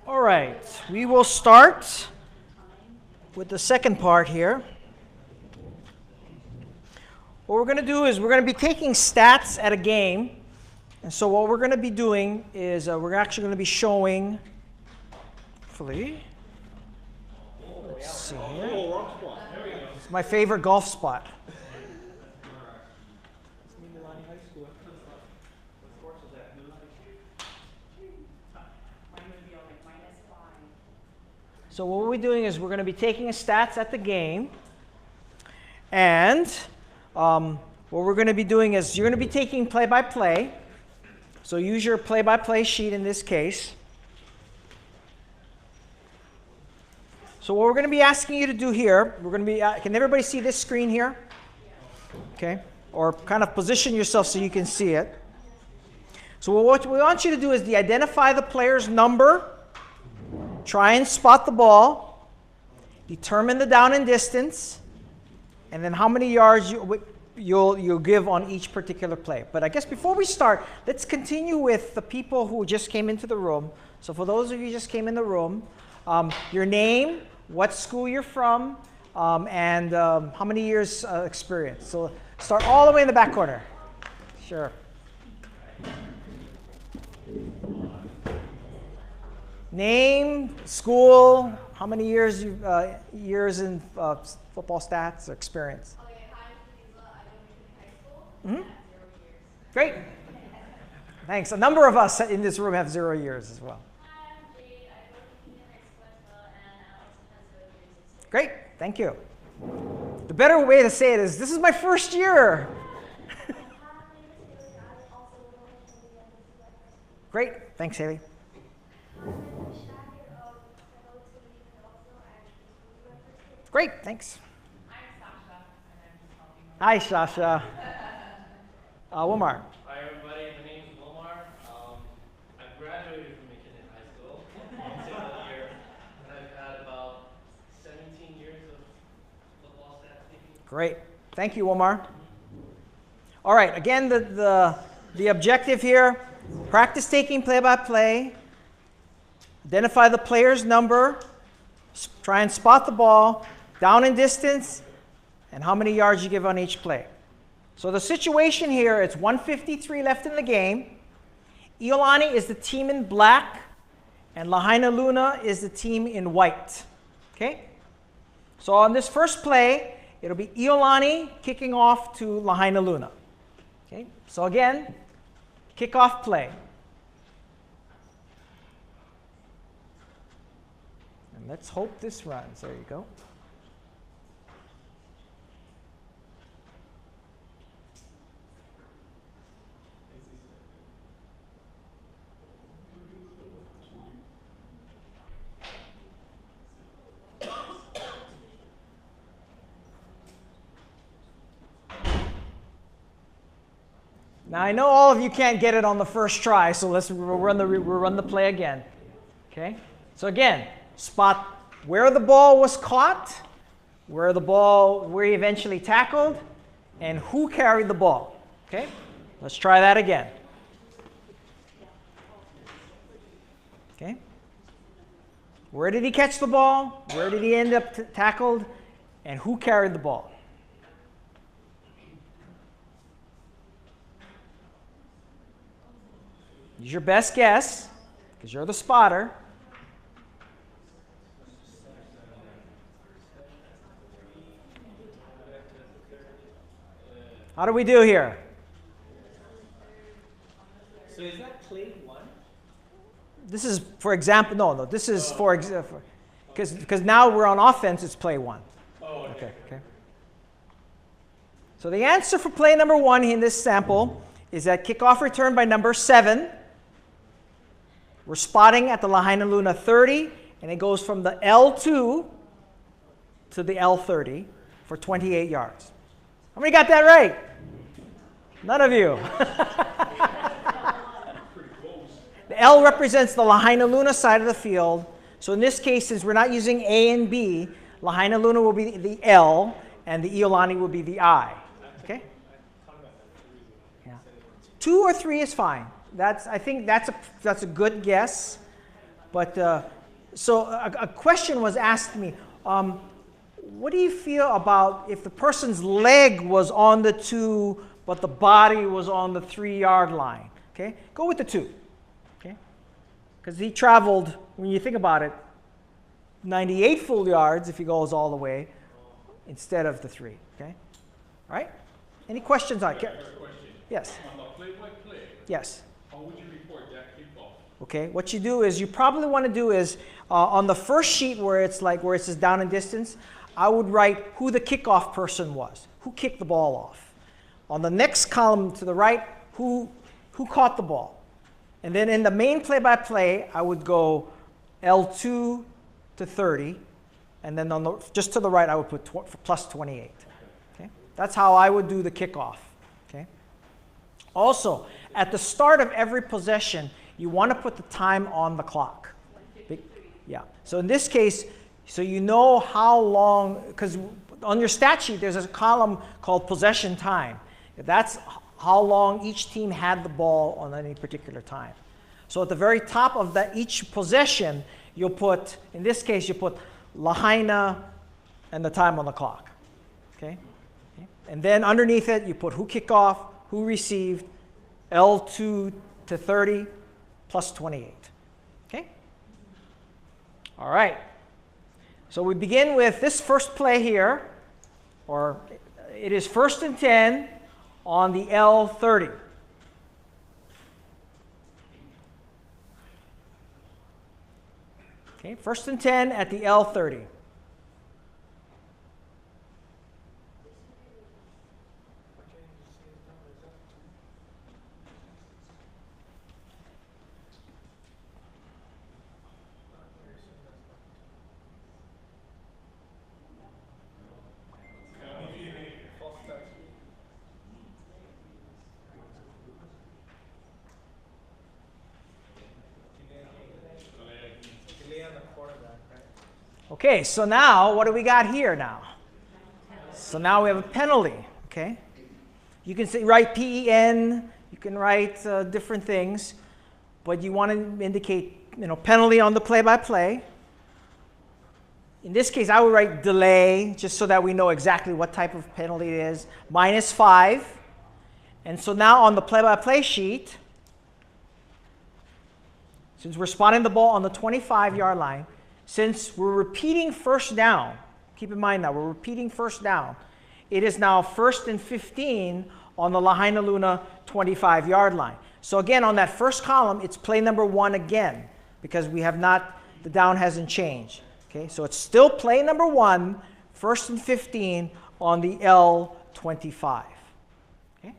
All right, we will start with the second part here. What we're going to do is we're going to be taking stats at a game. And so what we're going to be doing is we're actually going to be showing, hopefully, let's see here. It's my favorite golf spot. So what we're doing is we're going to be taking stats at the game, and what we're going to be doing is you're going to be taking play-by-play. So use your play-by-play sheet in this case. So what we're going to be asking you to do here, we're going to be, can everybody see this screen here? Okay, or kind of position yourself so you can see it. So what we want you to do is identify the player's number. Try and spot the ball, determine the down and distance, and then how many yards you'll give on each particular play. But I guess before we start, let's continue with the people who just came into the room. So for those of you who just came in the room, your name, what school you're from, and how many years experience. So start all the way in the back corner. Sure. Name, school, how many years you years in football stats or experience? Okay, hi, Lisa. I go to high school. Mm-hmm. Great. Thanks. A number of us in this room have 0 years as well. Hi, I'm Jade. I go to high school as well, and I also have 0 years. Great. Thank you. The better way to say it is, this is my first year. Great. Thanks, Haley. Great. Thanks. I'm Sasha, and I'm just helping. Hi, Sasha. Wilmar. Hi everybody, my name is Omar. I graduated from McKinnon High School single year, and I've had about 17 years of football stats taking. Great. Thank you, Omar. All right. Again, the objective here, practice taking play-by-play, identify the player's number, try and spot the ball, down and distance, and how many yards you give on each play. So the situation here, it's 1:53 left in the game. Iolani is the team in black, and Lahaina Luna is the team in white. Okay? So on this first play, it'll be Iolani kicking off to Lahaina Luna. Okay? So again, kickoff play. And let's hope this runs. There you go. Now I know all of you can't get it on the first try, so let's run the play again. Okay? So again, spot where the ball was caught, where he eventually tackled, and who carried the ball. Okay? Let's try that again. Okay? Where did he catch the ball? Where did he end up tackled? And who carried the ball? Use your best guess, because you're the spotter. How do we do here? So is that play one? This is, for example, no, this is for example, because now we're on offense, it's play one. Oh, okay. Okay. So the answer for play number one in this sample is that kickoff return by number 7. We're spotting at the Lahaina Luna 30, and it goes from the L2 to the L30 for 28 yards. How many got that right? None of you. The L represents the Lahaina Luna side of the field. So in this case, since we're not using A and B, Lahaina Luna will be the L, and the Iolani will be the I. Okay? Yeah. 2 or 3 is fine. I think that's a good guess. But so a question was asked to me. What do you feel about if the person's leg was on the 2, but the body was on the 3-yard line? Okay, go with the 2. Okay, because he traveled, when you think about it, 98 full yards if he goes all the way, instead of the 3. Okay, all right. Any questions on it? Yes. On the play-by-play, Yes. how would you report that kickoff? Okay, what you do is you probably want to do is on the first sheet where it says down and distance, I would write who the kickoff person was, who kicked the ball off. On the next column to the right, who caught the ball. And then in the main play-by-play, I would go L2 to 30, and then just to the right, I would put plus 28. Okay, that's how I would do the kickoff. Okay. Also, at the start of every possession, you want to put the time on the clock. Yeah. So in this case, so you know how long, because on your stat sheet, there's a column called possession time. That's how long each team had the ball on any particular time. So at the very top of each possession, you'll put, in this case, you put Lahaina and the time on the clock. Okay? And then underneath it, you put who kicked off, who received, L2 to 30, plus 28. Okay? All right. So we begin with this first play here, or it is 1st and 10 on the L30. Okay, 1st and 10 at the L30. Okay, so now what do we got here now? So now we have a penalty, okay? You can say, write PEN, you can write different things, but you want to indicate, penalty on the play-by-play. In this case, I would write delay, just so that we know exactly what type of penalty it is, -5. And so now on the play-by-play sheet, since we're spotting the ball on the 25-yard line, since we're repeating first down, keep in mind now, we're repeating first down, it is now 1st and 15 on the Lahainaluna 25-yard line. So again, on that first column, it's play number 1 again, because we have not, the down hasn't changed. Okay, so it's still play number 1, 1st and 15 on the L25. Okay,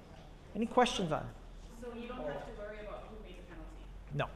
any questions on it? So you don't have to worry about who made the penalty? No.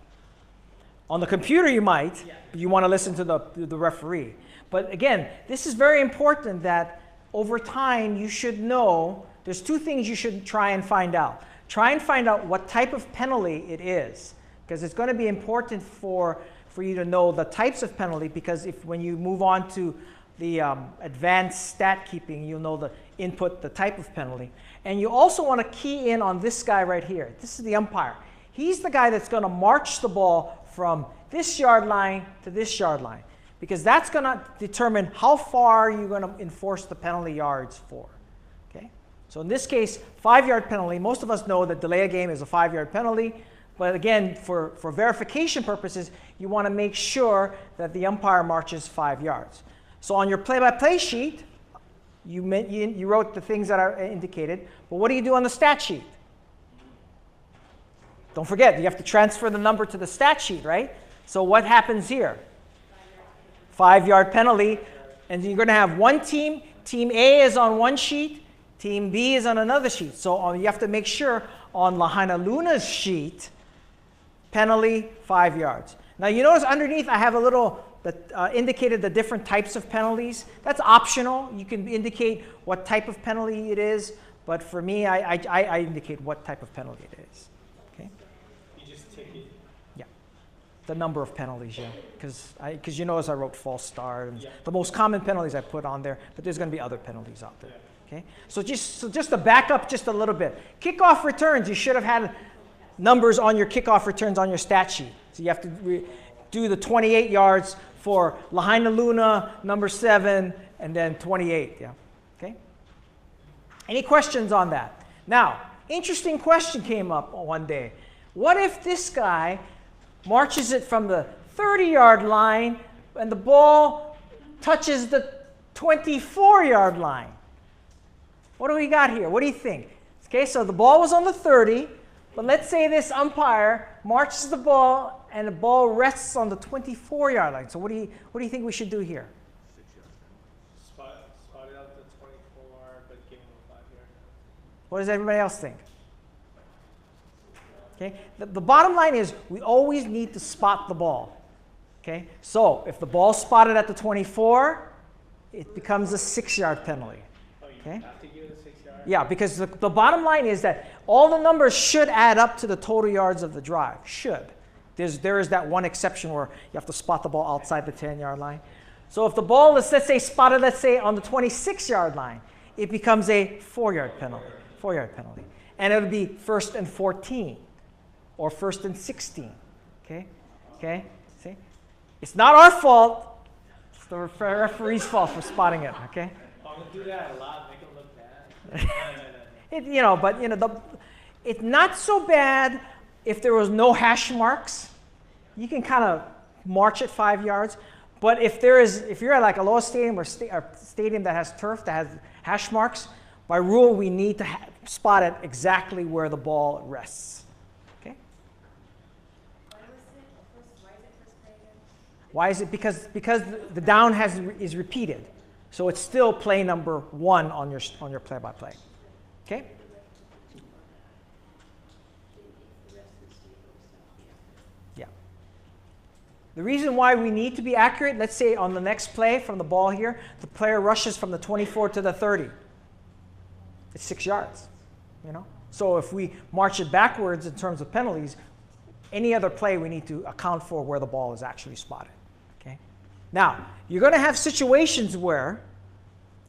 On the computer you might, but you want to listen to the referee. But again, this is very important that over time you should know, there's 2 things you should try and find out. Try and find out what type of penalty it is, because it's going to be important for you to know the types of penalty, because when you move on to the advanced stat keeping, you'll know the input, the type of penalty. And you also want to key in on this guy right here. This is the umpire. He's the guy that's going to march the ball from this yard line to this yard line, because that's going to determine how far you're going to enforce the penalty yards for. Okay? So in this case, 5-yard penalty. Most of us know that delay a game is a 5-yard penalty. But again, for verification purposes, you want to make sure that the umpire marches 5 yards. So on your play-by-play sheet, you wrote the things that are indicated. But what do you do on the stat sheet? Don't forget, you have to transfer the number to the stat sheet, right? So what happens here? 5-yard penalty. And you're going to have one team. Team A is on one sheet. Team B is on another sheet. So you have to make sure on Lahainaluna's sheet, penalty 5 yards. Now you notice underneath I have a little that indicated the different types of penalties. That's optional. You can indicate what type of penalty it is, but for me, I indicate what type of penalty it is. Okay. You just take it. Yeah. The number of penalties, yeah. Because you notice I wrote false start. And the most common penalties I put on there, but there's going to be other penalties out there. Okay. So just to back up just a little bit, kickoff returns. You should have had numbers on your kickoff returns on your stat sheet. So you have to do the 28 yards for Lahainaluna, number 7, and then 28. Yeah. Okay. Any questions on that? Now, interesting question came up one day. What if this guy marches it from the 30-yard line and the ball touches the 24-yard line? What do we got here? What do you think? Okay, so the ball was on the 30, but let's say this umpire marches the ball and the ball rests on the 24-yard line. So what do you think we should do here? Spot it out the 24, but give him a 5-yard. What does everybody else think? Okay, the bottom line is we always need to spot the ball. Okay, so if the ball's spotted at the 24, it becomes a 6-yard penalty. Okay. Have to give it a 6-yard? Yeah, because the bottom line is that all the numbers should add up to the total yards of the drive. Should. There is that one exception where you have to spot the ball outside the 10-yard line. So if the ball is, let's say, spotted, let's say, on the 26-yard line, it becomes a 4-yard penalty. 4-yard penalty. And it would be 1st and 14 or 1st and 16. Okay? Okay? See? It's not our fault. It's the referee's fault for spotting it. Okay? I'm going to do that a lot, make him look bad. It's not so bad if there was no hash marks. You can kind of march at 5 yards. But if you're at like a Loa stadium or stadium that has turf that has hash marks, by rule we need to spot it exactly where the ball rests. Okay. Why is it? Because the down is repeated, so it's still play number 1 on your play-by-play. Okay. Yeah. The reason why we need to be accurate, let's say on the next play from the ball here, the player rushes from the 24 to the 30. It's 6 yards, you know. So if we march it backwards in terms of penalties, any other play we need to account for where the ball is actually spotted. Okay. Now you're going to have situations where,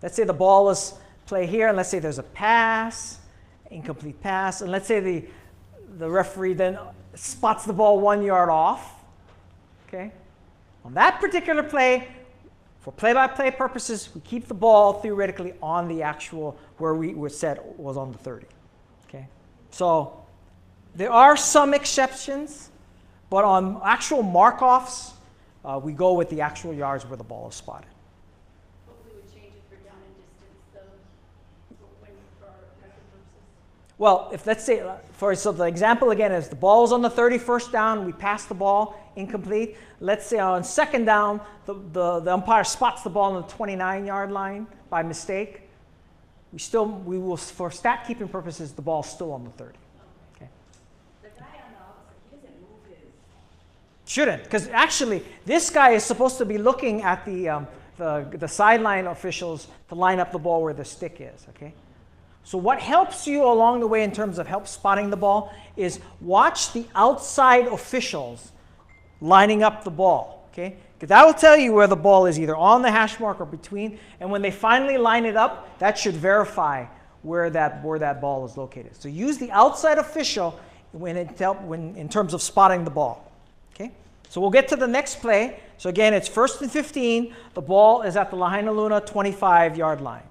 let's say the ball is play here, and let's say there's a pass, incomplete pass, and let's say the referee then spots the ball 1 yard off. Okay. On that particular play, for play-by-play purposes, we keep the ball theoretically on the actual where we were set was on the 30. Okay. So there are some exceptions, but on actual mark-offs, we go with the actual yards where the ball is spotted. Hopefully we would change it for down and distance, though, for our record purposes. Well, if let's say, so the example again is the ball is on the 31st down, we pass the ball, incomplete. Let's say on 2nd down, the umpire spots the ball on the 29-yard line by mistake. We will, for stat keeping purposes, the ball's still on the 30. Okay. The guy on the opposite, he doesn't move his. Shouldn't, because actually this guy is supposed to be looking at the sideline officials to line up the ball where the stick is. Okay. So what helps you along the way in terms of help spotting the ball is watch the outside officials lining up the ball, okay? Because that will tell you where the ball is either on the hash mark or between, and when they finally line it up, that should verify where that ball is located. So use the outside official in terms of spotting the ball, okay? So we'll get to the next play. So again, it's 1st and 15. The ball is at the Lahaina Luna 25-yard line.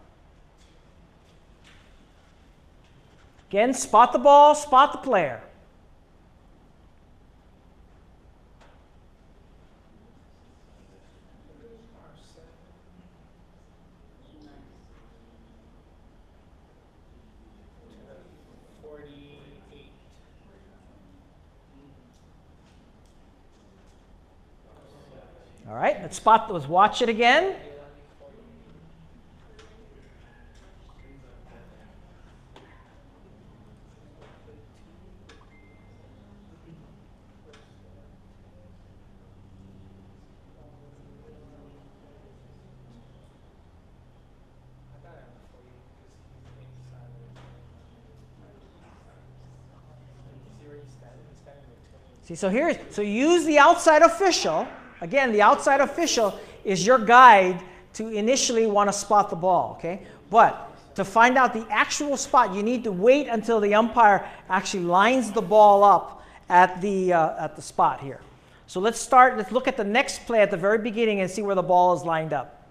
Again, spot the ball, spot the player. All right, let's watch it again. See, so use the outside official. Again, the outside official is your guide to initially want to spot the ball, okay? But to find out the actual spot, you need to wait until the umpire actually lines the ball up at the spot here. So let's look at the next play at the very beginning and see where the ball is lined up.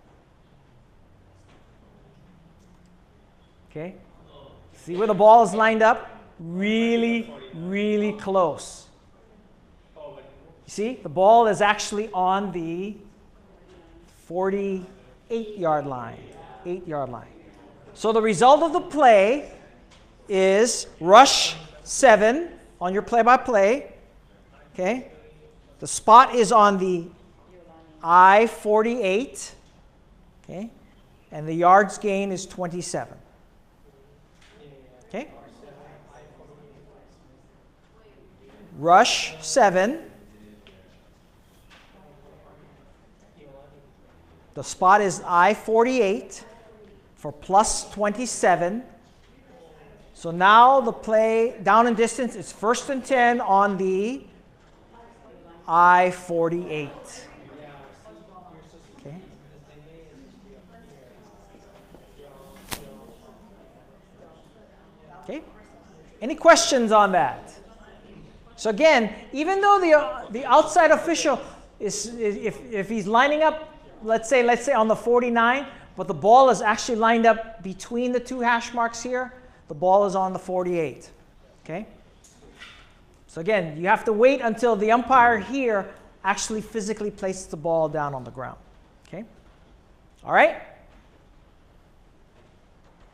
Okay? See where the ball is lined up? Really, really close. You see, the ball is actually on the 48-yard line, 8-yard line. So the result of the play is rush 7 on your play-by-play. Okay, the spot is on the I-48. Okay, and the yards gain is 27. Okay, rush 7. The spot is I-48 for plus 27. So now the play down and distance is 1st and 10 on the I-48. Okay. Okay. Any questions on that? So again, even though the outside official is if he's lining up, let's say on the 49, but the ball is actually lined up between the 2 hash marks here, the ball is on the 48. Okay? So again, you have to wait until the umpire here actually physically places the ball down on the ground. Okay? All right?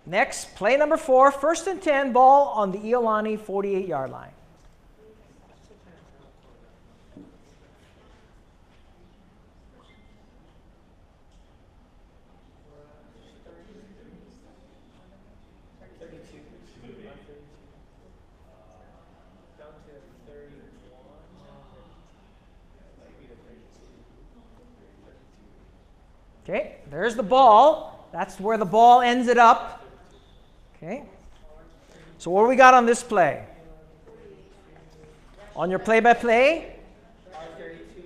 Next, play number 4, 1st and 10, ball on the Iolani 48-yard line. Okay, there's the ball. That's where the ball ended up. Okay. So what do we got on this play? On your play-by-play,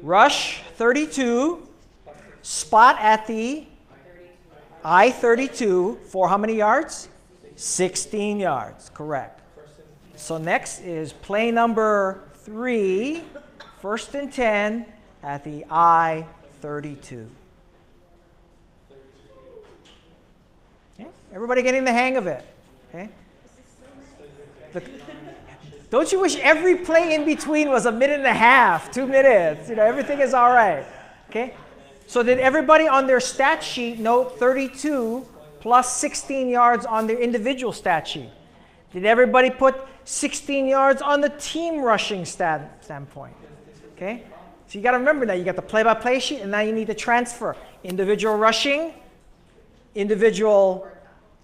rush 32, spot at the I-32 for how many yards? 16 yards, correct. So next is play number 3, 1st and 10 at the I-32. Okay. Everybody getting the hang of it? Okay. Don't you wish every play in between was a minute and a half, 2 minutes? You know, everything is all right. Okay. So did everybody on their stat sheet note 32 plus 16 yards on their individual stat sheet? Did everybody put 16 yards on the team rushing standpoint? Okay. So you got to remember that you got the play-by-play sheet, and now you need to transfer individual rushing, individual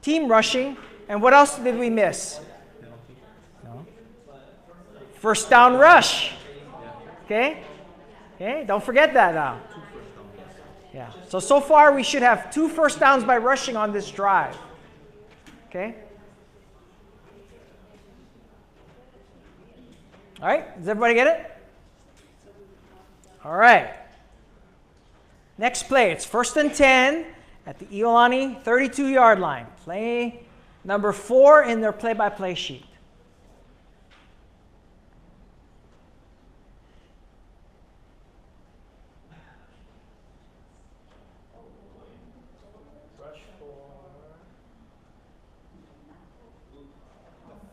team rushing, and what else did we miss? No. 1st down rush. Okay? Okay, don't forget that now. Yeah. So far we should have 2 first downs by rushing on this drive. Okay? All right, does everybody get it? All right. Next play, it's 1st and 10 at the Iolani 32-yard line. Play number 4 in their play-by-play sheet. Rush for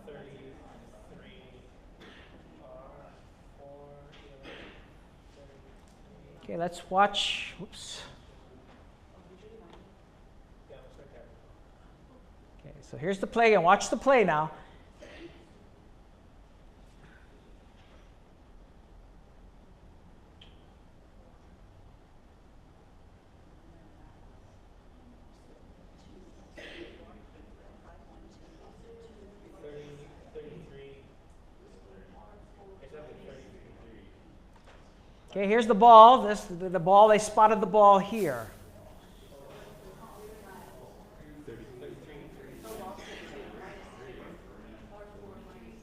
33, 4, Okay, let's watch. Whoops. Okay, so here's the play, and watch the play now. Okay, here's the ball. The ball, they spotted the ball here.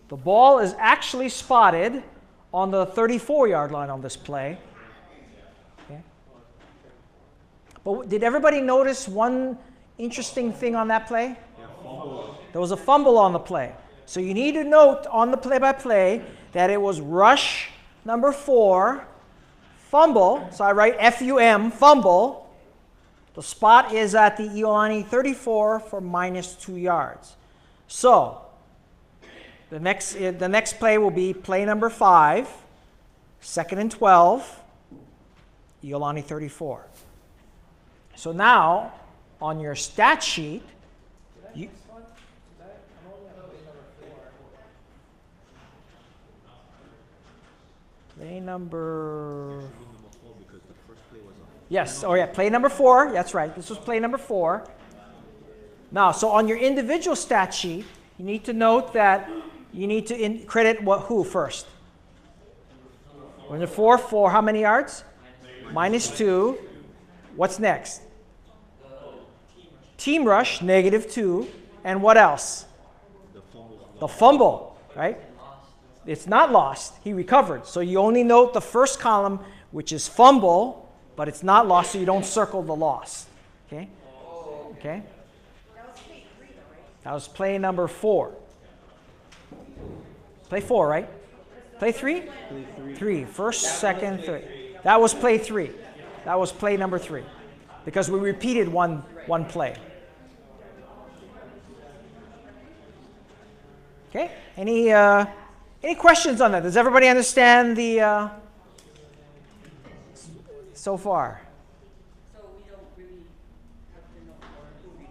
The ball is actually spotted on the 34-yard line on this play. Okay. But did everybody notice one interesting thing on that play? There was a fumble on the play. So you need to note on the play-by-play that it was rush number 4, fumble. So I write F-U-M, fumble. The spot is at the Iolani 34 for -2 yards. So the next play will be play number 5, 2nd and 12, Iolani 34. So now on your stat sheet, play number. Yes, oh yeah, play number 4. That's right. This was play number 4. Now, so on your individual stat sheet, you need to note that you need to credit who first? When the 4 for how many yards? -2. What's next? Team rush, -2. And what else? The fumble, right? It's not lost. He recovered. So you only note the first column, which is fumble, but it's not lost, so you don't circle the loss. Okay? Okay? That was play number 4. Play 4, right? Play 3? Play 3. 1st, 2nd, 3rd. That was play 3. That was play number 3. Because we repeated one play. Okay? Any questions on that? Does everybody understand the so far? So we don't really have to know who we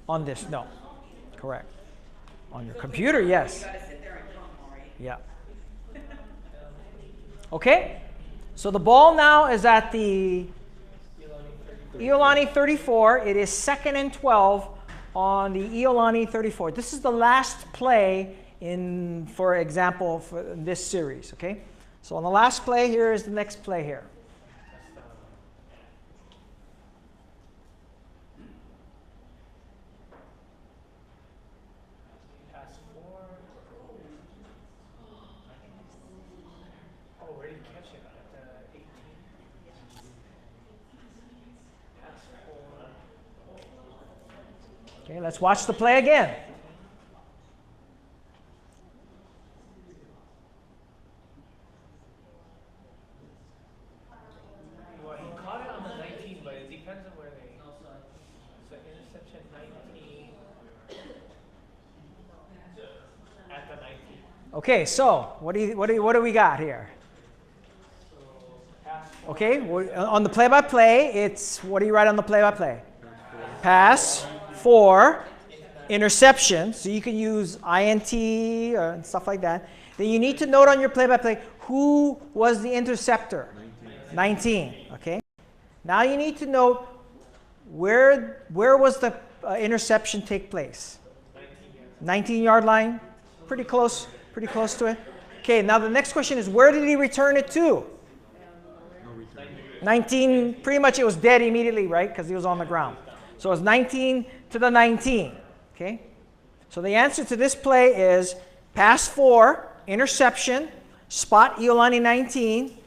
On this, no. Correct. On your computer, yes. You gotta sit there and count them all, right? Yeah. Okay. So the ball now is at the Iolani 34. It is 2nd and 12 on the Iolani 34. This is the last play in, for example, for this series. Okay. So on the last play, here is the next play here. Pass 4. Oh, where did he catch it? At 18. Pass 4. Okay, let's watch the play again. Well, he caught it on the 19, but it depends on where they. So interception 19. At the 19. Okay, so what do we got here? Okay, on the play-by-play, it's, what do you write on the play-by-play? Pass, 4, interception, so you can use INT and stuff like that. Then you need to note on your play-by-play who was the interceptor. 19, okay? Now you need to note where was the interception take place? 19-yard line, pretty close to it. Okay, now the next question is, where did he return it to? 19, pretty much it was dead immediately, right? Because he was on the ground. So it's 19 to the 19, okay? So the answer to this play is pass 4, interception, spot Iolani 19,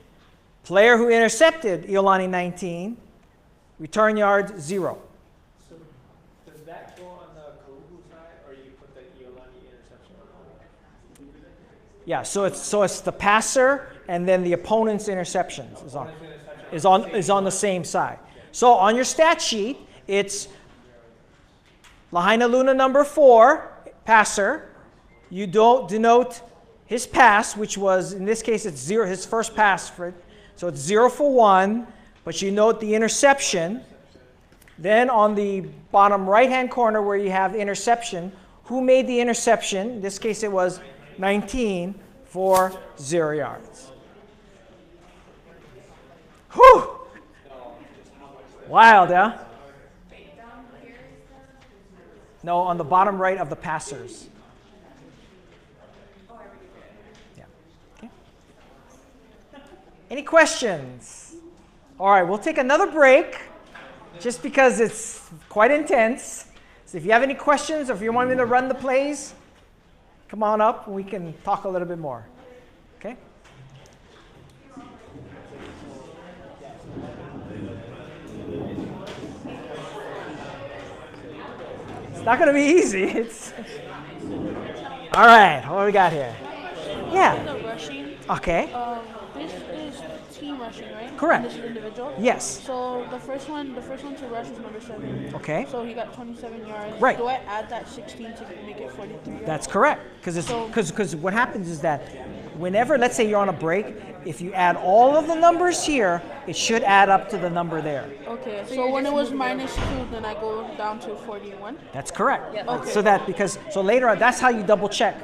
player who intercepted Iolani 19, return yard 0. So does that go on the Kahuku side, or you put the Iolani interception on? Yeah, so it's the passer and then the opponent's interceptions is on the same side. So on your stat sheet, it's Lahaina Luna number 4, passer. You don't denote his pass, which was, in this case, it's 0, his first pass for it. So it's 0 for 1, but you note the interception. Then on the bottom right-hand corner where you have interception, who made the interception? In this case, it was 19 for 0 yards. Whew! Wild, yeah? No, on the bottom right of the passers. Yeah. Okay. Any questions? All right, we'll take another break just because it's quite intense. So if you have any questions or if you want me to run the plays, come on up and we can talk a little bit more. Okay? It's not going to be easy. It's all right. What do we got here? Yeah. The rushing. Okay. This is team rushing, right? Correct. And this is individual. Yes. So the first one to rush is number 7. Okay. So he got 27 yards. Right. Do I add that 16 to make it 43 yards? That's correct. Because what happens is that whenever, let's say you're on a break, if you add all of the numbers here, it should add up to the number there. Okay. So when it was minus 2, then I go down to 41. That's correct. Yeah. Okay. So later on, that's how you double check.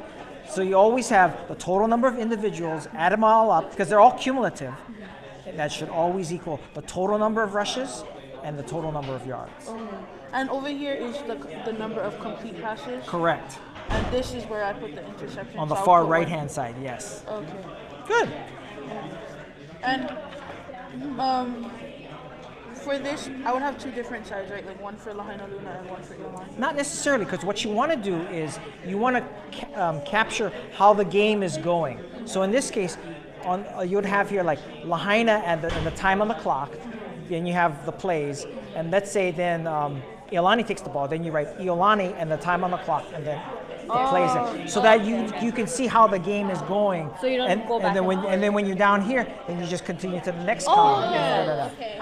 So you always have the total number of individuals, add them all up, because they're all cumulative. And that should always equal the total number of rushes and the total number of yards. And over here is the number of complete passes. Correct. And this is where I put the interception. On the so far right-hand side, yes. Okay. Good. And for this, I would have 2 different sides, right? Like one for Lahaina Luna and one for Iolani. Not necessarily, because what you want to do is you want to capture how the game is going. So in this case, you would have here like Lahaina and the time on the clock. Then you have the plays, and let's say then Iolani takes the ball. Then you write Iolani and the time on the clock, and then plays it, so that you can see how the game is going. So you don't and, go back and then when you're down here, then you just continue to the next column. okay.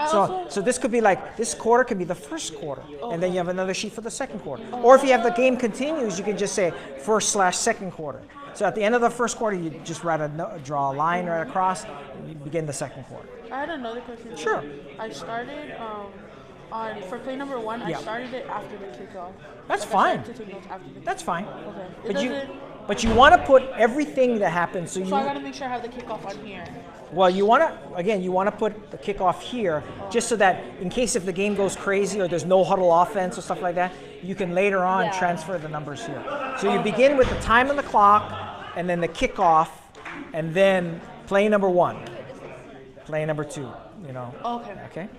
So this could be like, this quarter could be the first quarter, and then you have another sheet for the second quarter. Or if you have the game continues, you can just say first/second quarter. So at the end of the first quarter, you just draw a line right across, and you begin the second quarter. I had another question. Sure. I started for play number 1. I started it after the kickoff. That's I fine. started to take notes after the That's fine. Okay. But you want to put everything that happens. So I gotta make sure I have the kickoff on here. Well, you want to put the kickoff here, just so that in case if the game goes crazy or there's no huddle offense or stuff like that, you can later on transfer the numbers here. So you begin with the time on the clock, and then the kickoff, and then play number 1, play number 2. You know. Okay.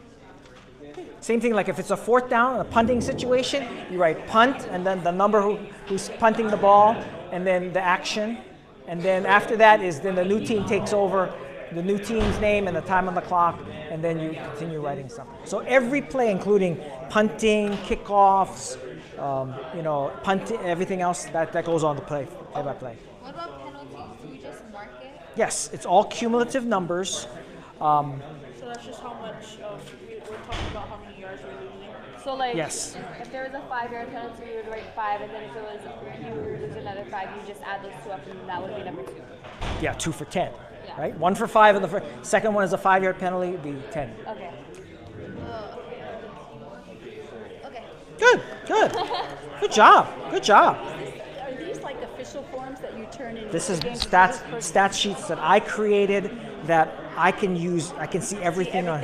Same thing, like if it's a fourth down, a punting situation, you write punt, and then the number who's punting the ball, and then the action, and then after that is then the new team takes over, the new team's name and the time on the clock, and then you continue writing stuff. So every play, including punting, kickoffs, punting, everything else that goes on the play by play. What about penalties? Do we just mark it? Yes, it's all cumulative numbers. So that's just how much we're talking about how many yards we're losing. So like, Yes. if there was a 5-yard penalty, we would write 5, and then if it was you would lose another 5, you just add those 2 up, and that would be number 2. Yeah, 2 for 10, Yeah. right? 1 for 5 in the first. Second one is a 5-yard penalty, it'd be 10. Okay. Okay. Good. Good job. Are these like official forms that you turn in? This is stats sheets that I created that I can use. I can see everything on.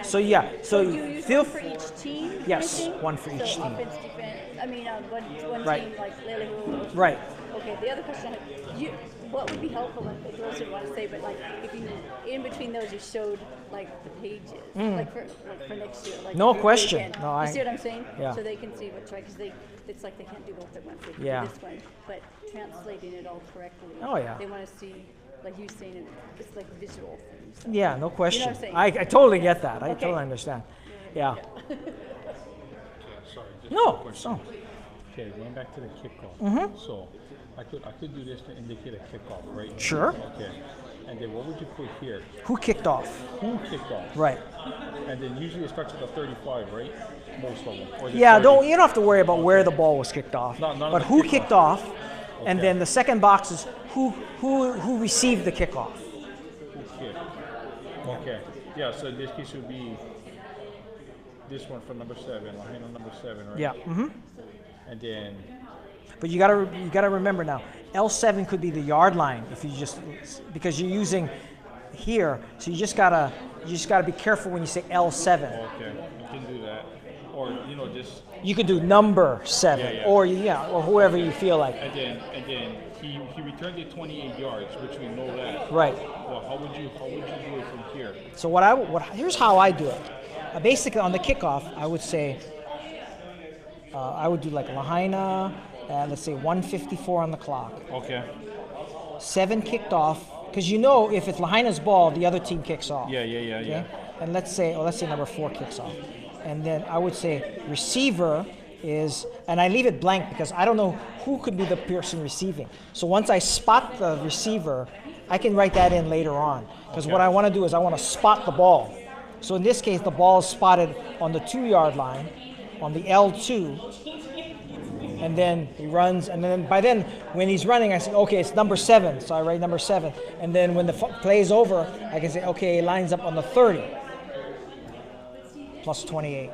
So So you use one for each team? Yes, everything? one for each so team. Offense, defense. I mean, one Right. team like Lily. Right. Okay. The other question I had, what would be helpful if those didn't want to say, but like if you in between those you showed like the pages, like for next year. Like No for question. weekend. No, you see what I'm saying? Yeah. So they can see what's right because it's like they can't do both at once. They can Yeah. do this one, but translating it all correctly. Oh, yeah. They want to see, like you saying, it's like visual things. So. Yeah, no question. You know what I'm saying? I totally get that. I Okay. totally understand. Yeah. Sorry, just No. a question. So. Okay, going back to the kickoff. So I could do this to indicate a kickoff, right? Sure. Okay. And then what would you put here? Who kicked off? Who kicked off? Right. And then usually it starts at the 35, right? Most of them. Or is it Yeah. 30? You don't have to worry about where the ball was kicked off. None of But the who kickoff. kicked off? And Okay. then the second box is who received the kickoff. Who kicked? Okay. Yeah. So in this case it would be this one for number 7, Lahaina number 7, right? Yeah. And then. But you gotta remember now, L7 could be the yard line if you because you're using here, so you just gotta be careful when you say L7. Okay, you can do that, or just. You could do number 7, Yeah. or whoever you feel like. And then he returned it 28 yards, which we know that. Right. Well, how would you do it from here? So here's how I do it. Basically, on the kickoff, I would say I would do like Lahaina. Let's say 1:54 on the clock. Okay. 7 kicked off, because if it's Lahaina's ball, the other team kicks off. Yeah. And let's say number 4 kicks off. And then I would say receiver is, and I leave it blank because I don't know who could be the person receiving. So once I spot the receiver, I can write that in later on. Because what I want to do is I want to spot the ball. So in this case, the ball is spotted on the 2-yard line, on the L2. And then he runs, and then by then, when he's running, I say, okay, it's number 7, so I write number 7. And then when the play is over, I can say, okay, it lines up on the 30, plus 28.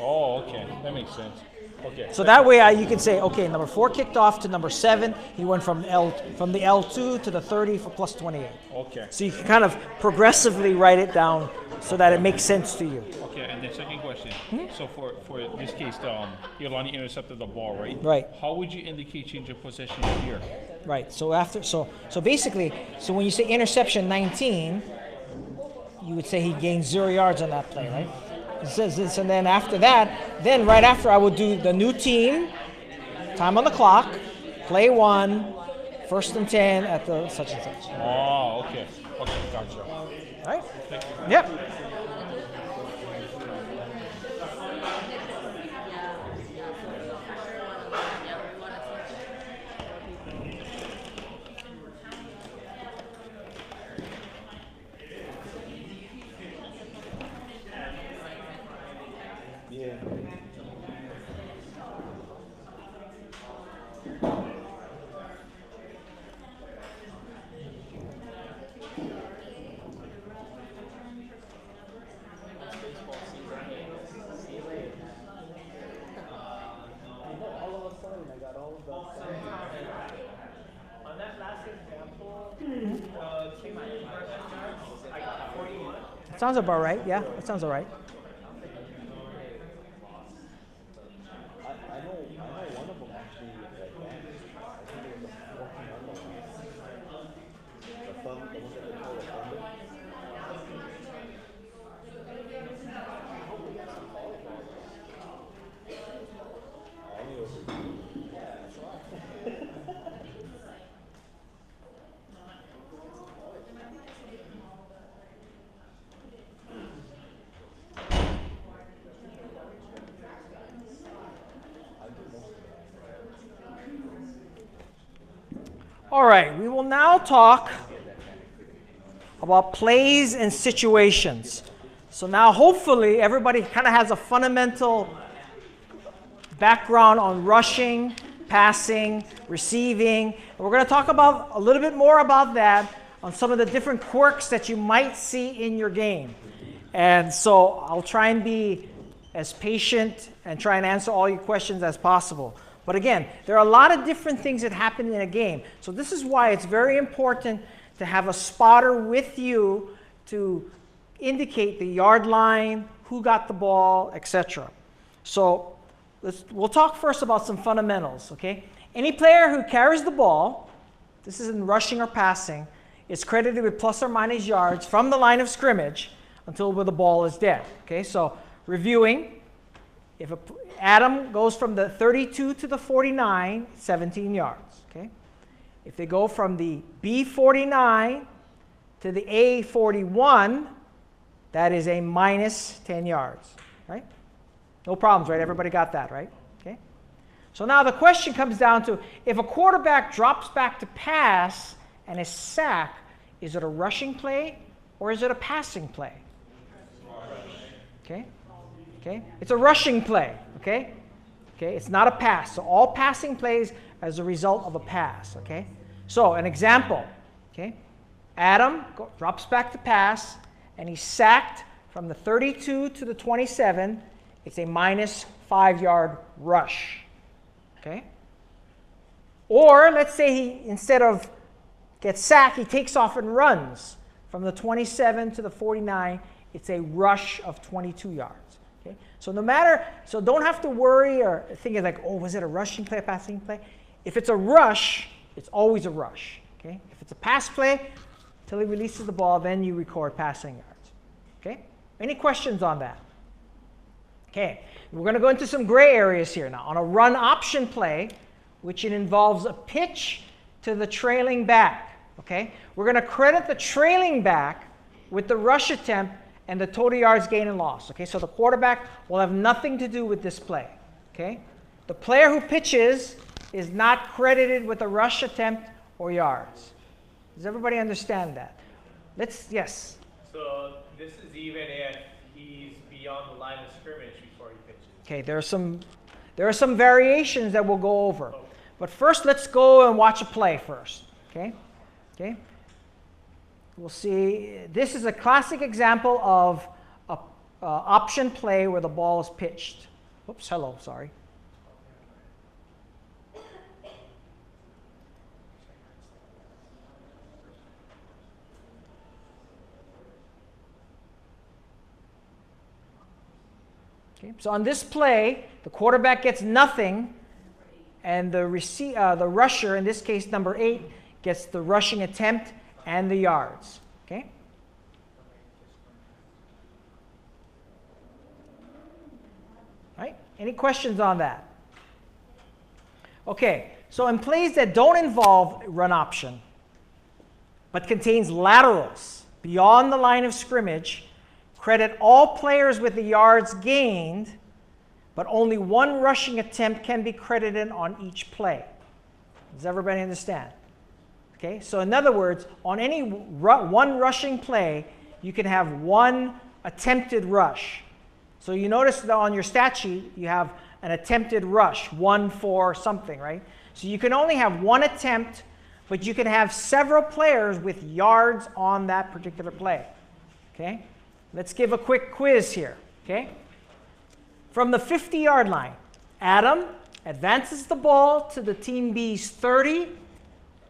Oh, okay, that makes sense. Okay. So that way, you can say, okay, number 4 kicked off to number 7. He went from the L2 to the 30 for plus 28. Okay. So you can kind of progressively write it down so that it makes sense to you. Okay, and then second question. So for this case, Iolani intercepted the ball, right? Right. How would you indicate change of possession here? Right. So basically, when you say interception 19, you would say he gained 0 yards on that play, right? It says this, and then after that, right after I would do the new team, time on the clock, play 1, 1st and 10 at the such and such. Oh, okay. Okay, gotcha. All right? Yep. Sounds about right. Yeah, that sounds all right. I know one of them actually advanced. I think it was working on the one that they call the thunder. All right, we will now talk about plays and situations. So now hopefully everybody kind of has a fundamental background on rushing, passing, receiving. And we're going to talk about a little bit more about that on some of the different quirks that you might see in your game. And so I'll try and be as patient and try and answer all your questions as possible. But again, there are a lot of different things that happen in a game. So this is why it's very important to have a spotter with you to indicate the yard line, who got the ball, etc. So we'll talk first about some fundamentals, okay? Any player who carries the ball, this is in rushing or passing, is credited with plus or minus yards from the line of scrimmage until where the ball is dead, okay? So reviewing, if Adam goes from the 32 to the 49, 17 yards, okay? If they go from the B49 to the A41, that is a minus 10 yards, right? No problems, right? Everybody got that, right? Okay. So now the question comes down to, if a quarterback drops back to pass and is sacked, is it a rushing play or is it a passing play? Okay. Okay. It's a rushing play, okay? Okay, it's not a pass. So all passing plays as a result of a pass, okay? So an example, okay? Adam drops back to pass, and he's sacked from the 32 to the 27. It's a minus 5-yard rush, okay? Or let's say he, instead of gets sacked, he takes off and runs from the 27 to the 49. It's a rush of 22 yards. Okay? So no matter, so don't have to worry or think like, oh, was it a rushing play, a passing play? If it's a rush, it's always a rush. Okay? If it's a pass play, until he releases the ball, then you record passing yards. Okay? Any questions on that? Okay. We're going to go into some gray areas here now. On a run option play, which it involves a pitch to the trailing back. Okay? We're going to credit the trailing back with the rush attempt and the total yards gain and loss. Okay, so the quarterback will have nothing to do with this play. Okay, the player who pitches is not credited with a rush attempt or yards. Does everybody understand that? Yes. So this is even if he's beyond the line of scrimmage before he pitches. Okay, there are some variations that we'll go over. But first, let's go and watch a play first. Okay. Okay. We'll see, this is a classic example of an option play where the ball is pitched. Oops, hello, sorry. Okay, so on this play, the quarterback gets nothing, and the rusher, in this case number 8, gets the rushing attempt and the yards, okay? Right? Any questions on that? Okay, so in plays that don't involve run option, but contains laterals beyond the line of scrimmage, credit all players with the yards gained, but only one rushing attempt can be credited on each play. Does everybody understand? Okay, so in other words, on any one rushing play, you can have one attempted rush. So you notice that on your stat sheet, you have an attempted rush, 1 for something, right? So you can only have one attempt, but you can have several players with yards on that particular play. Okay, let's give a quick quiz here. Okay, from the 50-yard line, Adam advances the ball to the team B's 30,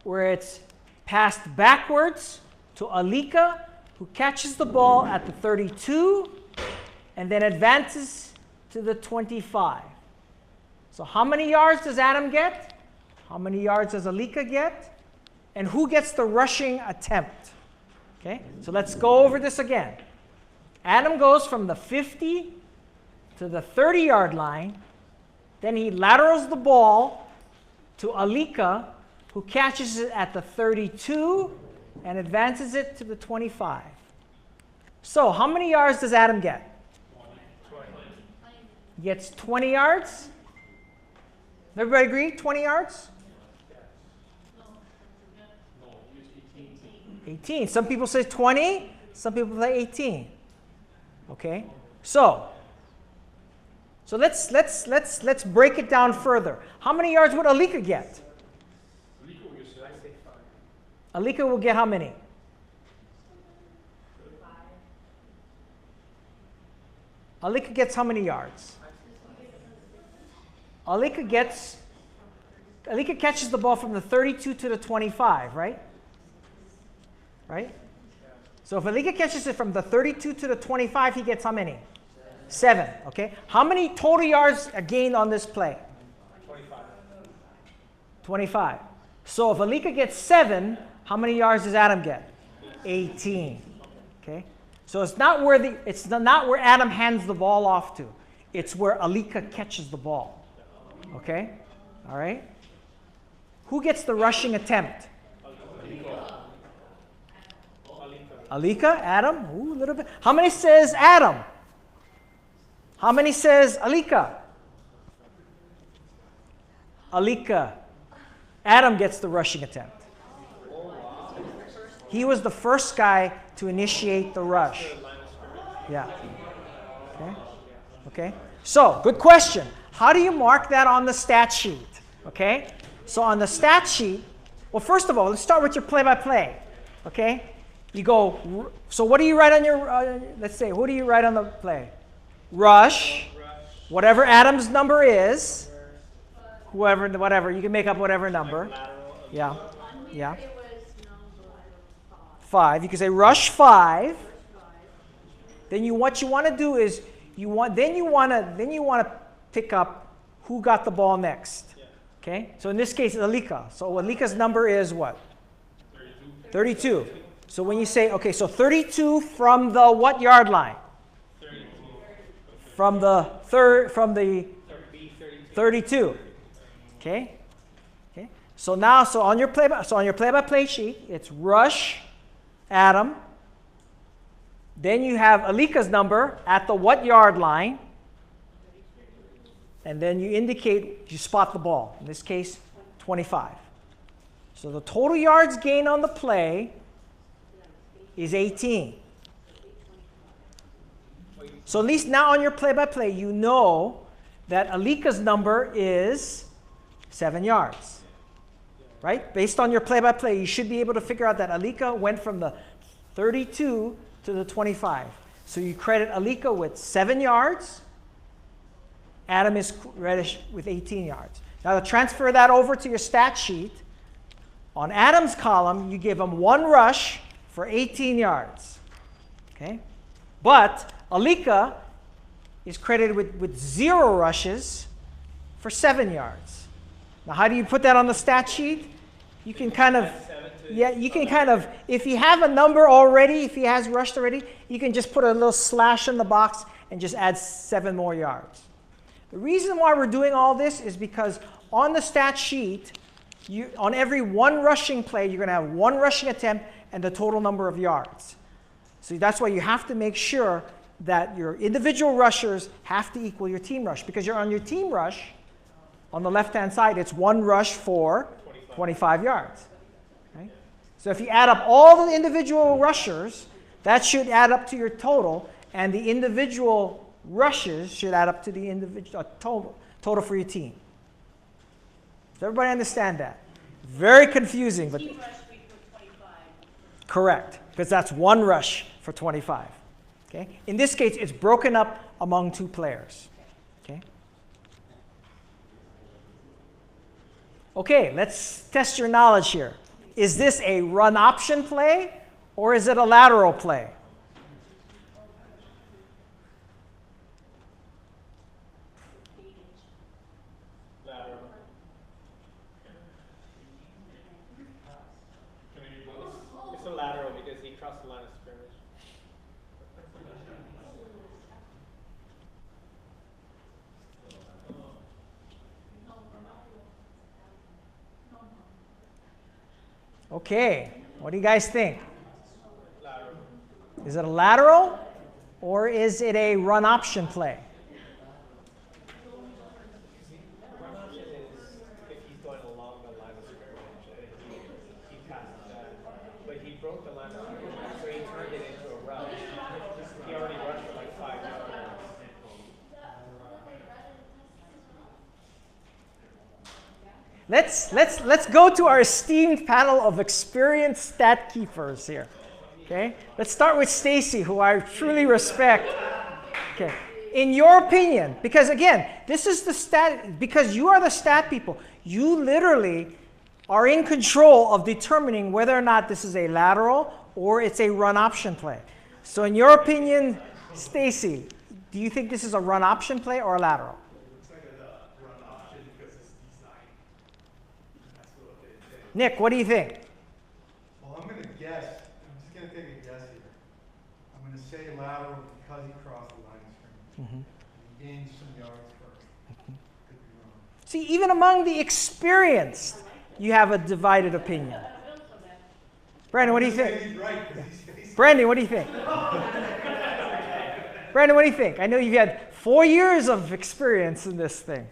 where it's passed backwards to Alika, who catches the ball at the 32 and then advances to the 25. So how many yards does Adam get? How many yards does Alika get? And who gets the rushing attempt? Okay, so let's go over this again. Adam goes from the 50 to the 30-yard line. Then he laterals the ball to Alika, who catches it at the 32 and advances it to the 25. So how many yards does Adam get? 20. He gets 20 yards. Everybody agree? 20 yards? 18. Some people say 20. Some people say 18. Okay. So let's break it down further. How many yards would Alika get? Alika will get how many? Alika gets how many yards? Alika catches the ball from the 32 to the 25, right? Right? So if Alika catches it from the 32 to the 25, he gets how many? 7. Okay. How many total yards are gained on this play? 25. So if Alika gets 7, how many yards does Adam get? 18. Okay. So it's not where Adam hands the ball off to. It's where Alika catches the ball. Okay. All right. Who gets the rushing attempt? Alika, Adam, ooh, a little bit. How many says Adam? How many says Alika? Alika. Adam gets the rushing attempt. He was the first guy to initiate the rush. Yeah. Okay. Okay. So, good question. How do you mark that on the stat sheet? Okay. So on the stat sheet, well, first of all, let's start with your play-by-play. Okay. You go, so what do you write on your, let's say, what do you write on the play? Rush, whatever Adam's number is, whatever, you can make up whatever number. Yeah, yeah. 5, you can say rush 5. Then what you want to do is, you want to pick up who got the ball next. Okay, so in this case, it's Alika. So Alika's number is what? 32. So when you say, okay, so 32 from the what yard line? 32. From the 32. Okay. Okay. So now, on your play-by-play sheet, it's rush Adam. Then you have Alika's number at the what yard line? And then you indicate, you spot the ball. In this case, 25. So the total yards gained on the play is 18. So at least now on your play-by-play, you know that Alika's number is 7 yards. Right? Based on your play-by-play, you should be able to figure out that Alika went from the 32 to the 25. So you credit Alika with 7 yards. Adam is credited with 18 yards. Now to transfer that over to your stat sheet, on Adam's column, you give him 1 rush for 18 yards. Okay? But Alika is credited with 0 rushes for 7 yards. Now how do you put that on the stat sheet? You can kind of, if you have a number already, if he has rushed already, you can just put a little slash in the box and just add 7 more yards. The reason why we're doing all this is because on the stat sheet, on every 1 rushing play, you're going to have 1 rushing attempt and the total number of yards. So that's why you have to make sure that your individual rushers have to equal your team rush. Because you're on your team rush, on the left-hand side, it's 1 rush for 25 yards. Right? So if you add up all the individual rushers, that should add up to your total, and the individual rushes should add up to the individual total for your team. Does everybody understand that? Very confusing, but correct, because that's 1 rush for 25. Okay? In this case, it's broken up among 2 players. Okay? Okay, let's test your knowledge here. Is this a run option play or is it a lateral play? Lateral. It's a lateral because he crossed the line of scrimmage. Okay, what do you guys think? Lateral. Is it a lateral or is it a run option play? Run option is if he's going along the line of scrimmage and he passes that. But he broke the line of scrimmage, so he turned it into a route. He already rushed for like 5 yards. Let's go to our esteemed panel of experienced stat keepers here. Okay, let's start with Stacy, who I truly respect. Okay, in your opinion, because again, this is the stat, because you are the stat people, you literally are in control of determining whether or not this is a lateral or it's a run option play. So in your opinion, Stacy, do you think this is a run option play or a lateral? Nick, what do you think? Well, I'm going to guess. I'm just going to take a guess here. I'm going to say lateral because he crossed the line of scrimmage. He gained some yards first. Could be wrong. See, even among the experienced, you have a divided opinion. Brandon, what do you think? He's right. Brandon, what do you think? Brandon, what do you think? I know you've had 4 years of experience in this thing.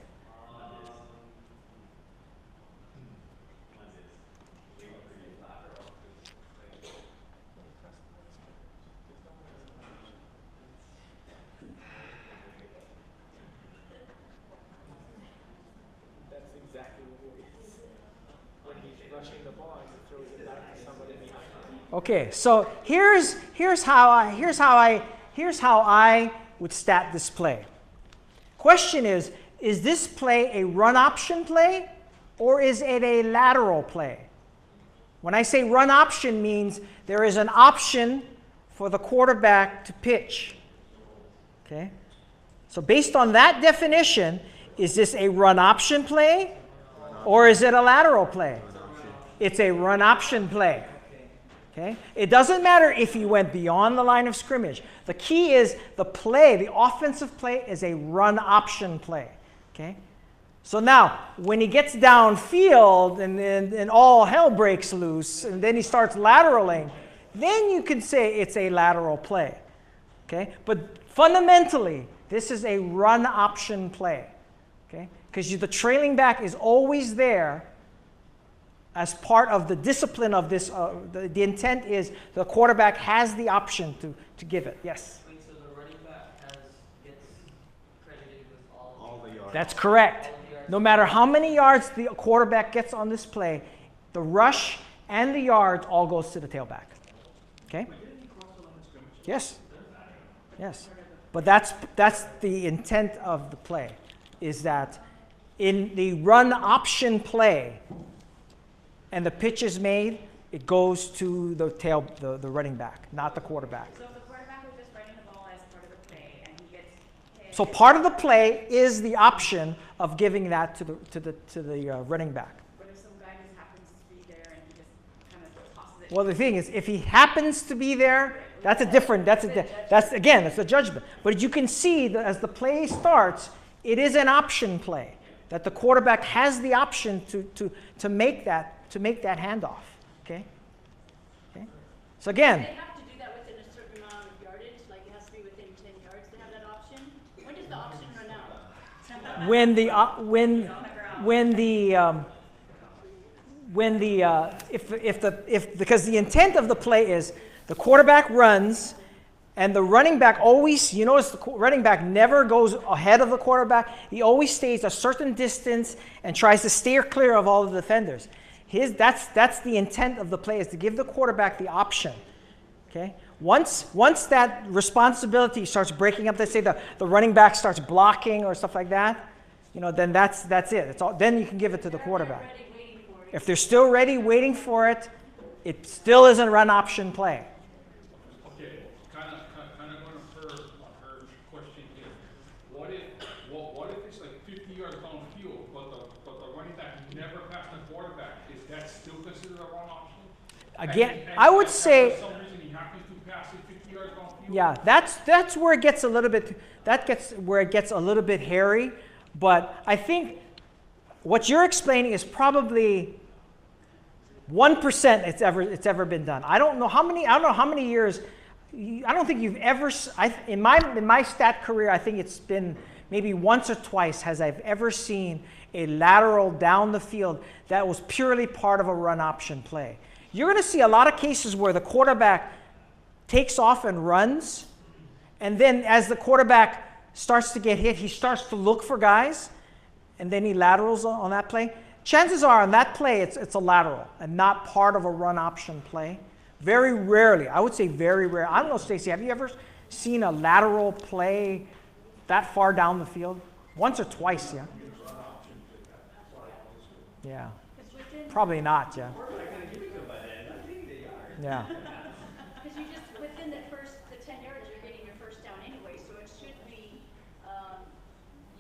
Okay, so here's how I would stat this play. Question is this play a run option play or is it a lateral play? When I say run option means there is an option for the quarterback to pitch. Okay? So based on that definition, is this a run option play or is it a lateral play? It's a run option play. Okay? It doesn't matter if he went beyond the line of scrimmage. The key is the play, the offensive play is a run option play. Okay? So now, when he gets downfield and all hell breaks loose and then he starts lateraling, then you can say it's a lateral play. Okay? But fundamentally, this is a run option play. Okay? Because the trailing back is always there as part of the discipline of this. The intent is the quarterback has the option to give it. Yes? Wait, so the running back gets credited with all the yards. That's correct. No matter how many yards the quarterback gets on this play, the rush and the yards all goes to the tailback. Okay? Yes. Yes. But that's the intent of the play, is that in the run option play, and the pitch is made, it goes to the running back, not the quarterback. So if the quarterback was just running the ball as part of the play and he gets hit. So part of the play is the option of giving that to the running back. But if some guy just happens to be there and he just kind of tosses it. Well, the thing is, if he happens to be there, that's a judgment. But you can see that as the play starts, it is an option play, that the quarterback has the option to make that handoff. Okay? Okay? So again, They have to do that within a certain amount of yardage, like it has to be within 10 yards to have that option. When does the option run out? because the intent of the play is the quarterback runs and the running back always, you notice the running back never goes ahead of the quarterback. He always stays a certain distance and tries to steer clear of all the defenders. That's the intent of the play, is to give the quarterback the option. Okay? Once that responsibility starts breaking up, let's say the running back starts blocking or stuff like that, then that's it. Then you can give it to the quarterback. If they're still ready, waiting for it, it still isn't a run option play. Again, I would say, For some reason he happens to pass it 50 yards downfield. yeah, that's where it gets a little bit, where it gets a little bit hairy. But I think what you're explaining is probably 1% it's ever been done. I don't know how many years. I don't think you've ever. In my stat career, I think it's been maybe once or twice has I've ever seen a lateral down the field that was purely part of a run option play. You're going to see a lot of cases where the quarterback takes off and runs, and then as the quarterback starts to get hit, he starts to look for guys, and then he laterals on that play. Chances are on that play, it's a lateral and not part of a run option play. Very rarely, I would say very rare. I don't know, Stacy, have you ever seen a lateral play that far down the field? Once or twice, yeah? Yeah. Probably not, yeah. Yeah. Because you just, within the 10 yards, you're getting your first down anyway, so it should be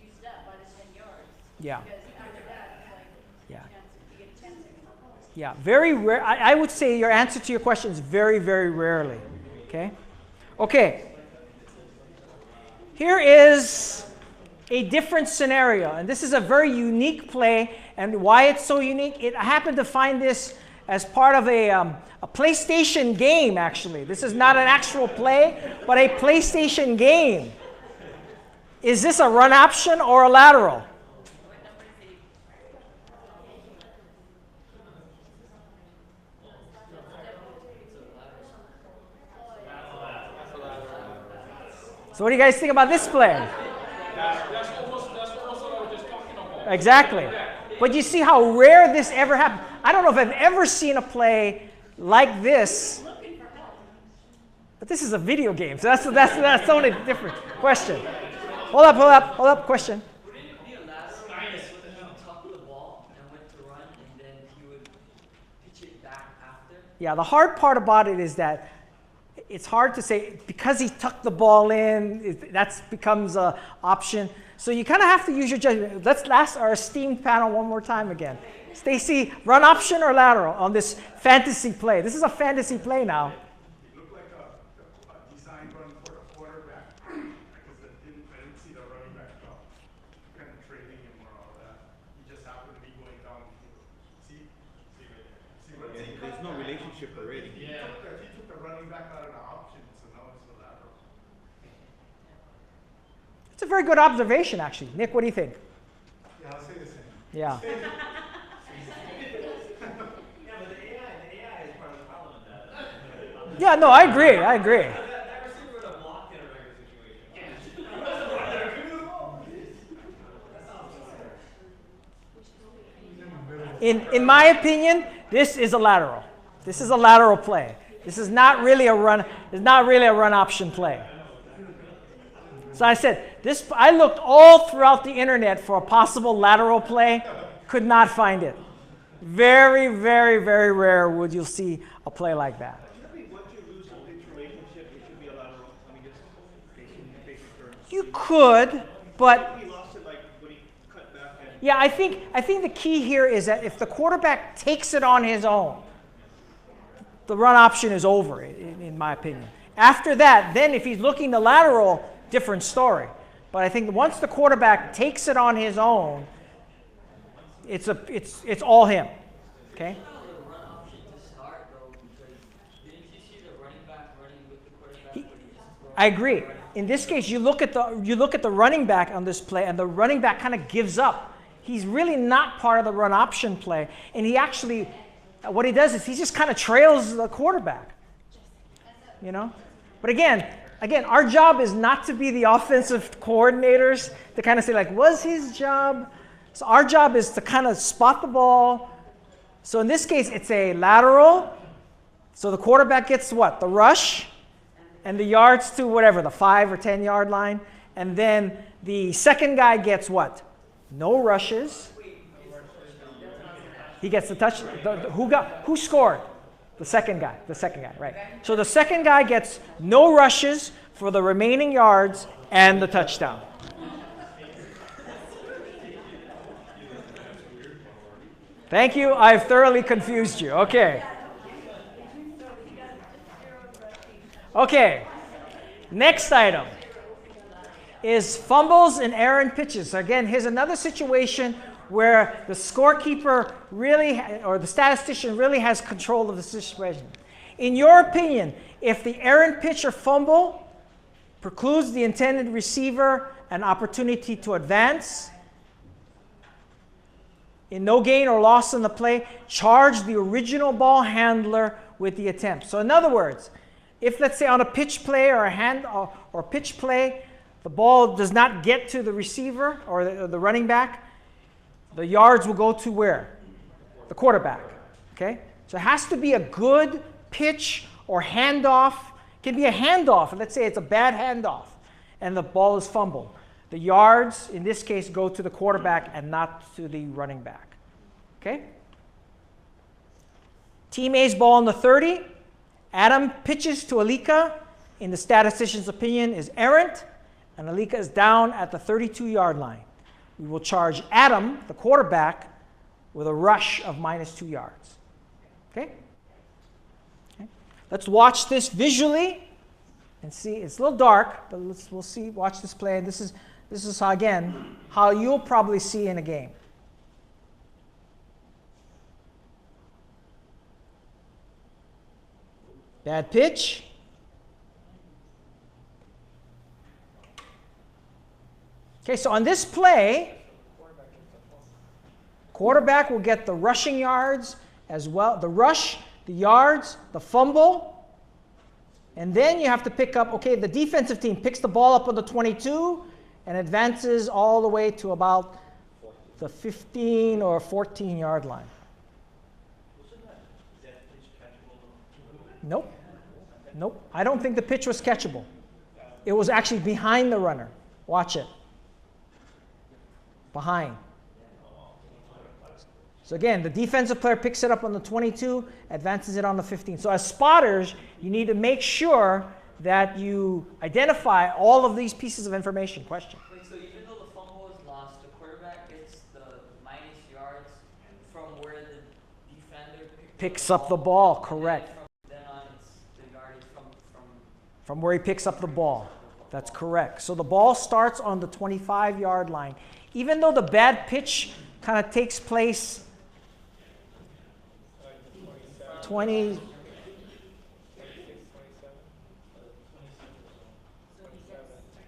used up by the 10 yards. Yeah. Because after that, like, Yeah. you get 10 seconds. Yeah, very rare. I would say your answer to your question is very, very rarely. Okay? Okay. Here is a different scenario, and this is a very unique play. And why it's so unique, I happened to find this as part of a PlayStation game, actually. This is not an actual play, but a PlayStation game. Is this a run option or a lateral? So what do you guys think about this play? That's almost what I was just talking about. Exactly. But you see how rare this ever happened. I don't know if I've ever seen a play like this. But this is a video game, so that's only different. Question. Hold up, question. Wouldn't it be a lateral because he tucked the ball and went to run, and then he would pitch it back after? Yeah, the hard part about it is that it's hard to say, because he tucked the ball in, that becomes an option. So you kind of have to use your judgment. Let's ask our esteemed panel one more time again. Stacy, run option or lateral on this fantasy play? This is a fantasy play now. It looked like a design run for the quarterback, because I didn't see the running back penetrating him or all that. He just happened to be going down. See right there. See, There's no relationship already. Yeah. He took the running back out of the option, so now it's the lateral. It's a very good observation, actually. Nick, what do you think? Yeah, I'll say the same. Yeah. Yeah, no, I agree. In my opinion, this is a lateral. This is a lateral play. This is not really a run. It's not really a run option play. So I said this. I looked all throughout the internet for a possible lateral play. Could not find it. Very, very, very rare would you see a play like that. You could, but yeah, I think the key here is that if the quarterback takes it on his own, the run option is over, in my opinion. After that, then if he's looking to lateral, different story. But I think once the quarterback takes it on his own, it's all him. Okay. I agree. In this case, you look at the running back on this play, and the running back kind of gives up. He's really not part of the run option play, and he actually, what he does is he just kind of trails the quarterback. You know, but again, our job is not to be the offensive coordinators to kind of say like, was his job? So our job is to kind of spot the ball. So in this case, it's a lateral. So the quarterback gets what? The rush. And the yards to whatever, the 5 or 10 yard line. And then the second guy gets what? No rushes. He gets the touch. Who scored? The second guy, right. So the second guy gets no rushes for the remaining yards and the touchdown. Thank you. I've thoroughly confused you. Okay. Okay. Next item is fumbles and errant pitches. So again, here's another situation where the scorekeeper really, or the statistician really has control of the situation. In your opinion, if the errant pitch or fumble precludes the intended receiver an opportunity to advance, in no gain or loss in the play, charge the original ball handler with the attempt. So in other words, if let's say on a pitch play or or pitch play, the ball does not get to the receiver or the running back, the yards will go to where? The quarterback. Okay? So it has to be a good pitch or handoff. It can be a handoff. Let's say it's a bad handoff and the ball is fumbled. The yards, in this case, go to the quarterback and not to the running back. Okay? Team A's ball on the 30. Adam pitches to Alika. In the statistician's opinion, is errant. And Alika is down at the 32-yard line. We will charge Adam, the quarterback, with a rush of -2 yards. Okay? Okay? Let's watch this visually and see. It's a little dark, but we'll see. Watch this play. And this is how, again, how you'll probably see in a game. Bad pitch. Okay, so on this play, quarterback will get the rushing yards as well. The rush, the yards, the fumble. And then you have to pick up, okay, the defensive team picks the ball up on the 22 and advances all the way to about the 15 or 14-yard line. Nope. Nope. I don't think the pitch was catchable. It was actually behind the runner. Watch it. Behind. So again, the defensive player picks it up on the 22, advances it on the 15. So as spotters, you need to make sure that you identify all of these pieces of information. Question? Wait, so even though the fumble is lost, the quarterback gets the minus yards from where the defender picks up the ball, correct. Then on it's the yardage from where he picks up the ball. That's correct. So the ball starts on the 25-yard line. Even though the bad pitch kind of takes place 20.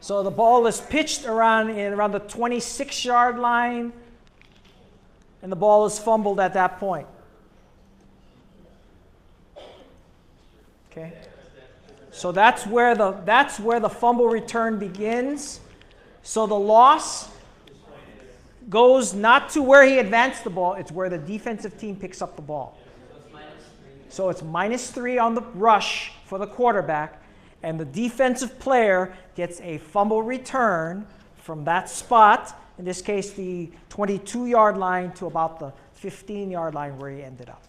So the ball is pitched around the 26-yard line, and the ball is fumbled at that point. Okay. So that's where the fumble return begins. So the loss goes not to where he advanced the ball, it's where the defensive team picks up the ball. So it's -3 on the rush for the quarterback, and the defensive player gets a fumble return from that spot, in this case the 22-yard line to about the 15-yard line where he ended up.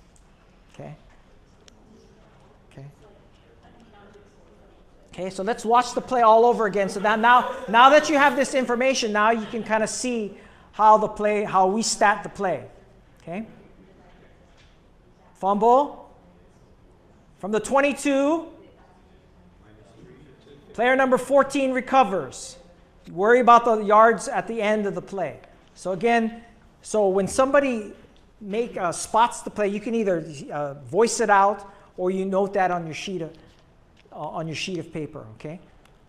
Okay? Okay. Okay, so let's watch the play all over again. So now that you have this information, now you can kind of see how we stat the play. Okay? Fumble. From the 22, player number 14 recovers. Worry about the yards at the end of the play. So again, when somebody spots the play, you can either voice it out or you note that on your sheet of paper. Okay?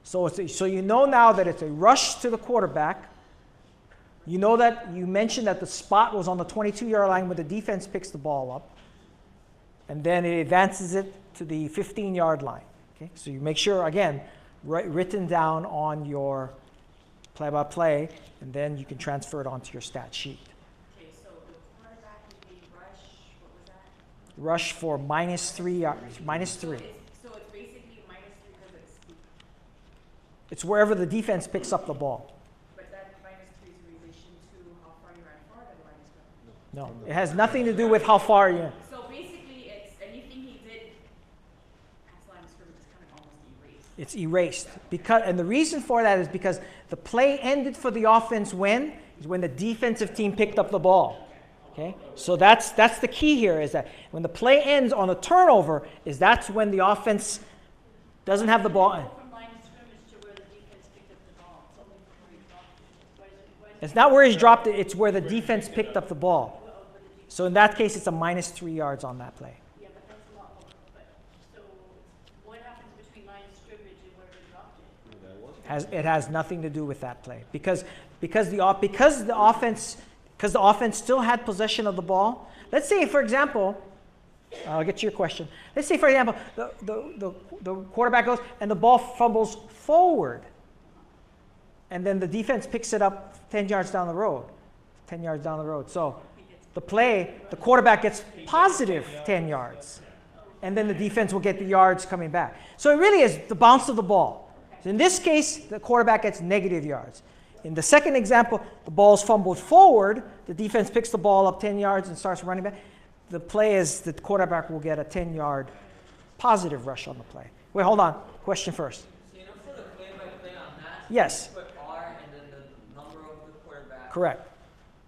So you know now that it's a rush to the quarterback. You know that you mentioned that the spot was on the 22-yard line when the defense picks the ball up. And then it advances it to the 15-yard line. Okay? So you make sure, again, written down on your play-by-play, and then you can transfer it onto your stat sheet. Okay, so the quarterback would be rush, what was that? Rush for -3 yards, -3. So it's basically -3 because It's wherever the defense picks up the ball. But that -3 is in relation to how far you ran forward or -1? No, it has nothing to do with how far you. So basically, it's anything he did as line of scrimmage is kind of almost erased. It's erased. And the reason for that is because the play ended for the offense when the defensive team picked up the ball. Okay? So that's the key here, is that when the play ends on a turnover, that's when the offense doesn't have the ball. From line of scrimmage to where the defense picked up the ball. It's only from where he dropped it. Why is it It's not where he's dropped it, it's where the defense picked up the ball. So in that case, it's a -3 yards on that play. Yeah, but that's a lot more. But so what happens between line of scrimmage and where he dropped it? It has nothing to do with that play because the offense still had possession of the ball. Let's say, for example, I'll get to your question. Let's say, for example, the quarterback goes and the ball fumbles forward, and then the defense picks it up 10 yards down the road. 10 yards down the road. So the quarterback gets positive 10 yards, and then the defense will get the yards coming back. So it really is the bounce of the ball. So in this case, the quarterback gets negative yards. In the second example, the ball's fumbled forward, the defense picks the ball up 10 yards and starts running back. The play is the quarterback will get a 10-yard positive rush on the play. Wait, hold on. Question first. So you know for the play-by-play on that, Yes. you put R and then the number of the quarterback. Correct.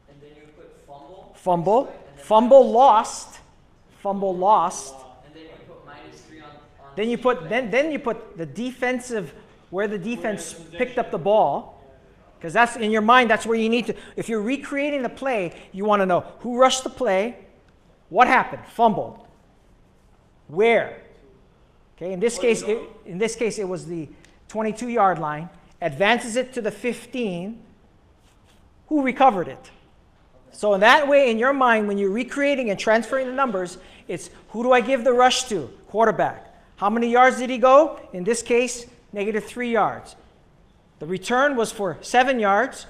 And then you put fumble. Fumble lost. Fumble lost. And then you put -3 on Then you put the defensive, where the defense picked up the ball. Because that's in your mind, that's where you need to. If you're recreating the play, you want to know who rushed the play, what happened, fumbled, where. Okay, in this case, it was the 22-yard line. Advances it to the 15. Who recovered it? So in that way, in your mind, when you're recreating and transferring the numbers, it's who do I give the rush to? Quarterback. How many yards did he go? In this case, -3 yards. The return was for 7 yards,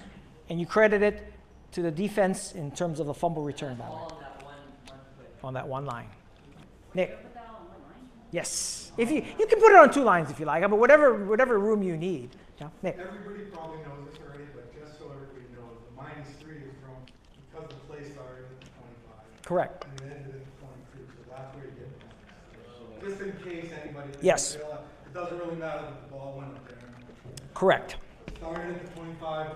and you credit it to the defense in terms of the fumble return value. On that one line. Nick? Yes. If you can put it on 2 lines if you like, but whatever room you need. Yeah, Nick? Everybody probably knows this already, but just so everybody knows, the -3 is from because the play started at the 25. Correct. And it ended at the 22, so that's where you get the -3. Just in case anybody Yes. it doesn't really matter that the ball went up there. Correct. Started at the 25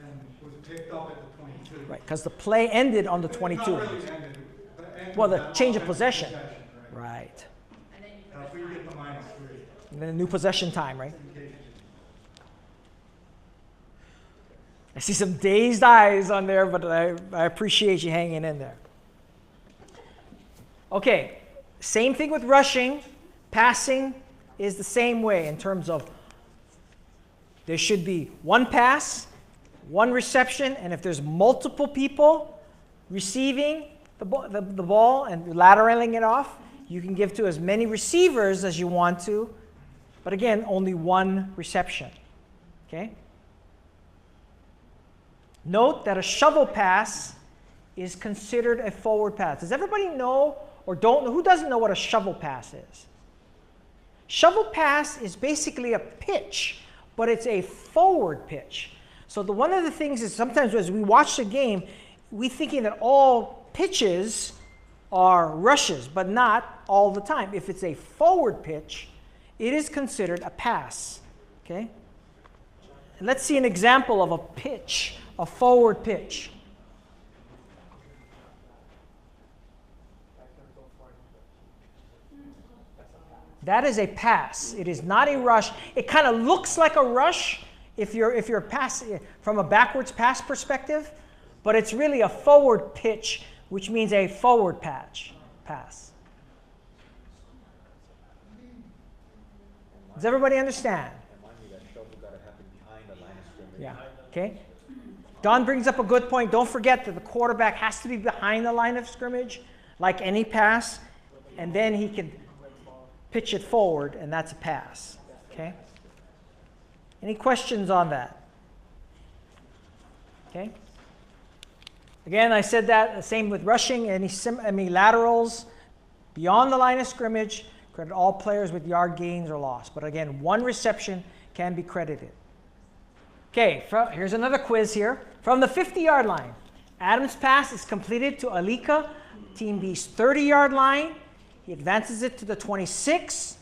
and was picked up at the 22. Right, because the play ended on the 22. Not really ended. Well, the change of possession. Right. That's where you get the -3. And then a new possession time, right? I see some dazed eyes on there, but I appreciate you hanging in there. Okay, same thing with rushing. Passing is the same way in terms of there should be 1 pass, 1 reception, and if there's multiple people receiving the ball and lateraling it off, you can give to as many receivers as you want to, but again, only 1 reception. Okay? Note that a shovel pass is considered a forward pass. Does everybody know or don't know? Who doesn't know what a shovel pass is? Shovel pass is basically a pitch, but it's a forward pitch. So one of the things is sometimes as we watch the game, we're thinking that all pitches are rushes, but not all the time. If it's a forward pitch, it is considered a pass. Okay? And let's see an example of a pitch, a forward pitch. That is a pass. It is not a rush. It kind of looks like a rush if you're passing from a backwards pass perspective, but it's really a forward pitch, which means a forward pass. Does everybody understand? Yeah. Okay. Don brings up a good point. Don't forget that the quarterback has to be behind the line of scrimmage, like any pass, and then he can pitch it forward, and that's a pass. Okay? Any questions on that? Okay? Again, I said that, same with rushing, any laterals beyond the line of scrimmage, credit all players with yard gains or loss. But again, 1 reception can be credited. Okay, here's another quiz here. From the 50-yard line, Adams' pass is completed to Alika, Team B's 30-yard line. He advances it to the 26,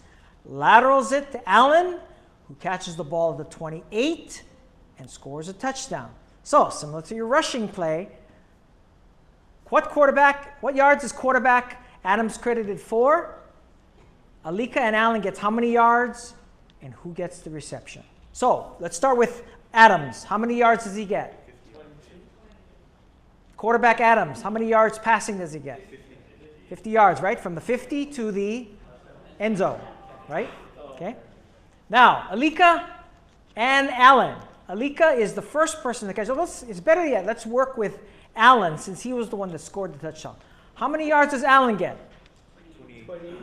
laterals it to Allen, who catches the ball at the 28 and scores a touchdown. So, similar to your rushing play, what yards is quarterback Adams credited for? Alika and Allen gets how many yards? And who gets the reception? So let's start with Adams. How many yards does he get? Quarterback Adams, how many yards passing does he get? 50 yards, right? From the 50 to the end zone, right? Okay. Now, Alika and Allen. Alika is the first person to catch. So it's better yet. Let's work with Allen since he was the one that scored the touchdown. How many yards does Allen get? 28.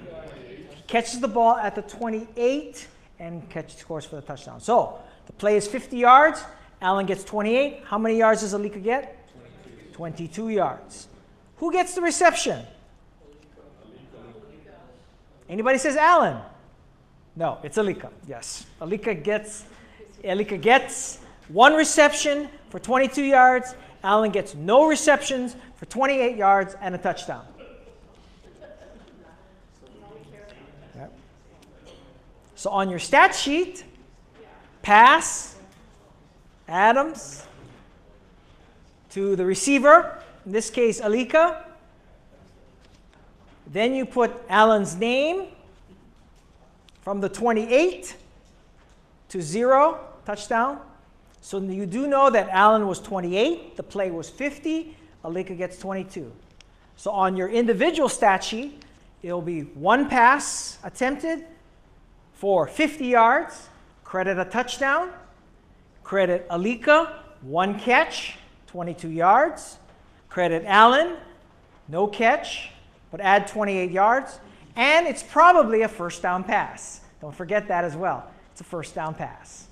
He catches the ball at the 28 and scores for the touchdown. So the play is 50 yards. Allen gets 28. How many yards does Alika get? 22 yards. Who gets the reception? Anybody says Allen? No, it's Alika. Yes. Alika gets one reception for 22 yards. Allen gets no receptions for 28 yards and a touchdown. Yep. So on your stat sheet, pass, Adams, to the receiver, in this case Alika. Then you put Allen's name from the 28 to 0, touchdown. So you do know that Allen was 28, the play was 50, Alika gets 22. So on your individual stat sheet, it'll be one pass attempted for 50 yards, credit a touchdown, credit Alika, one catch, 22 yards. Credit Allen, no catch, but add 28 yards. And it's probably a first down pass. Don't forget that as well. It's a first down pass.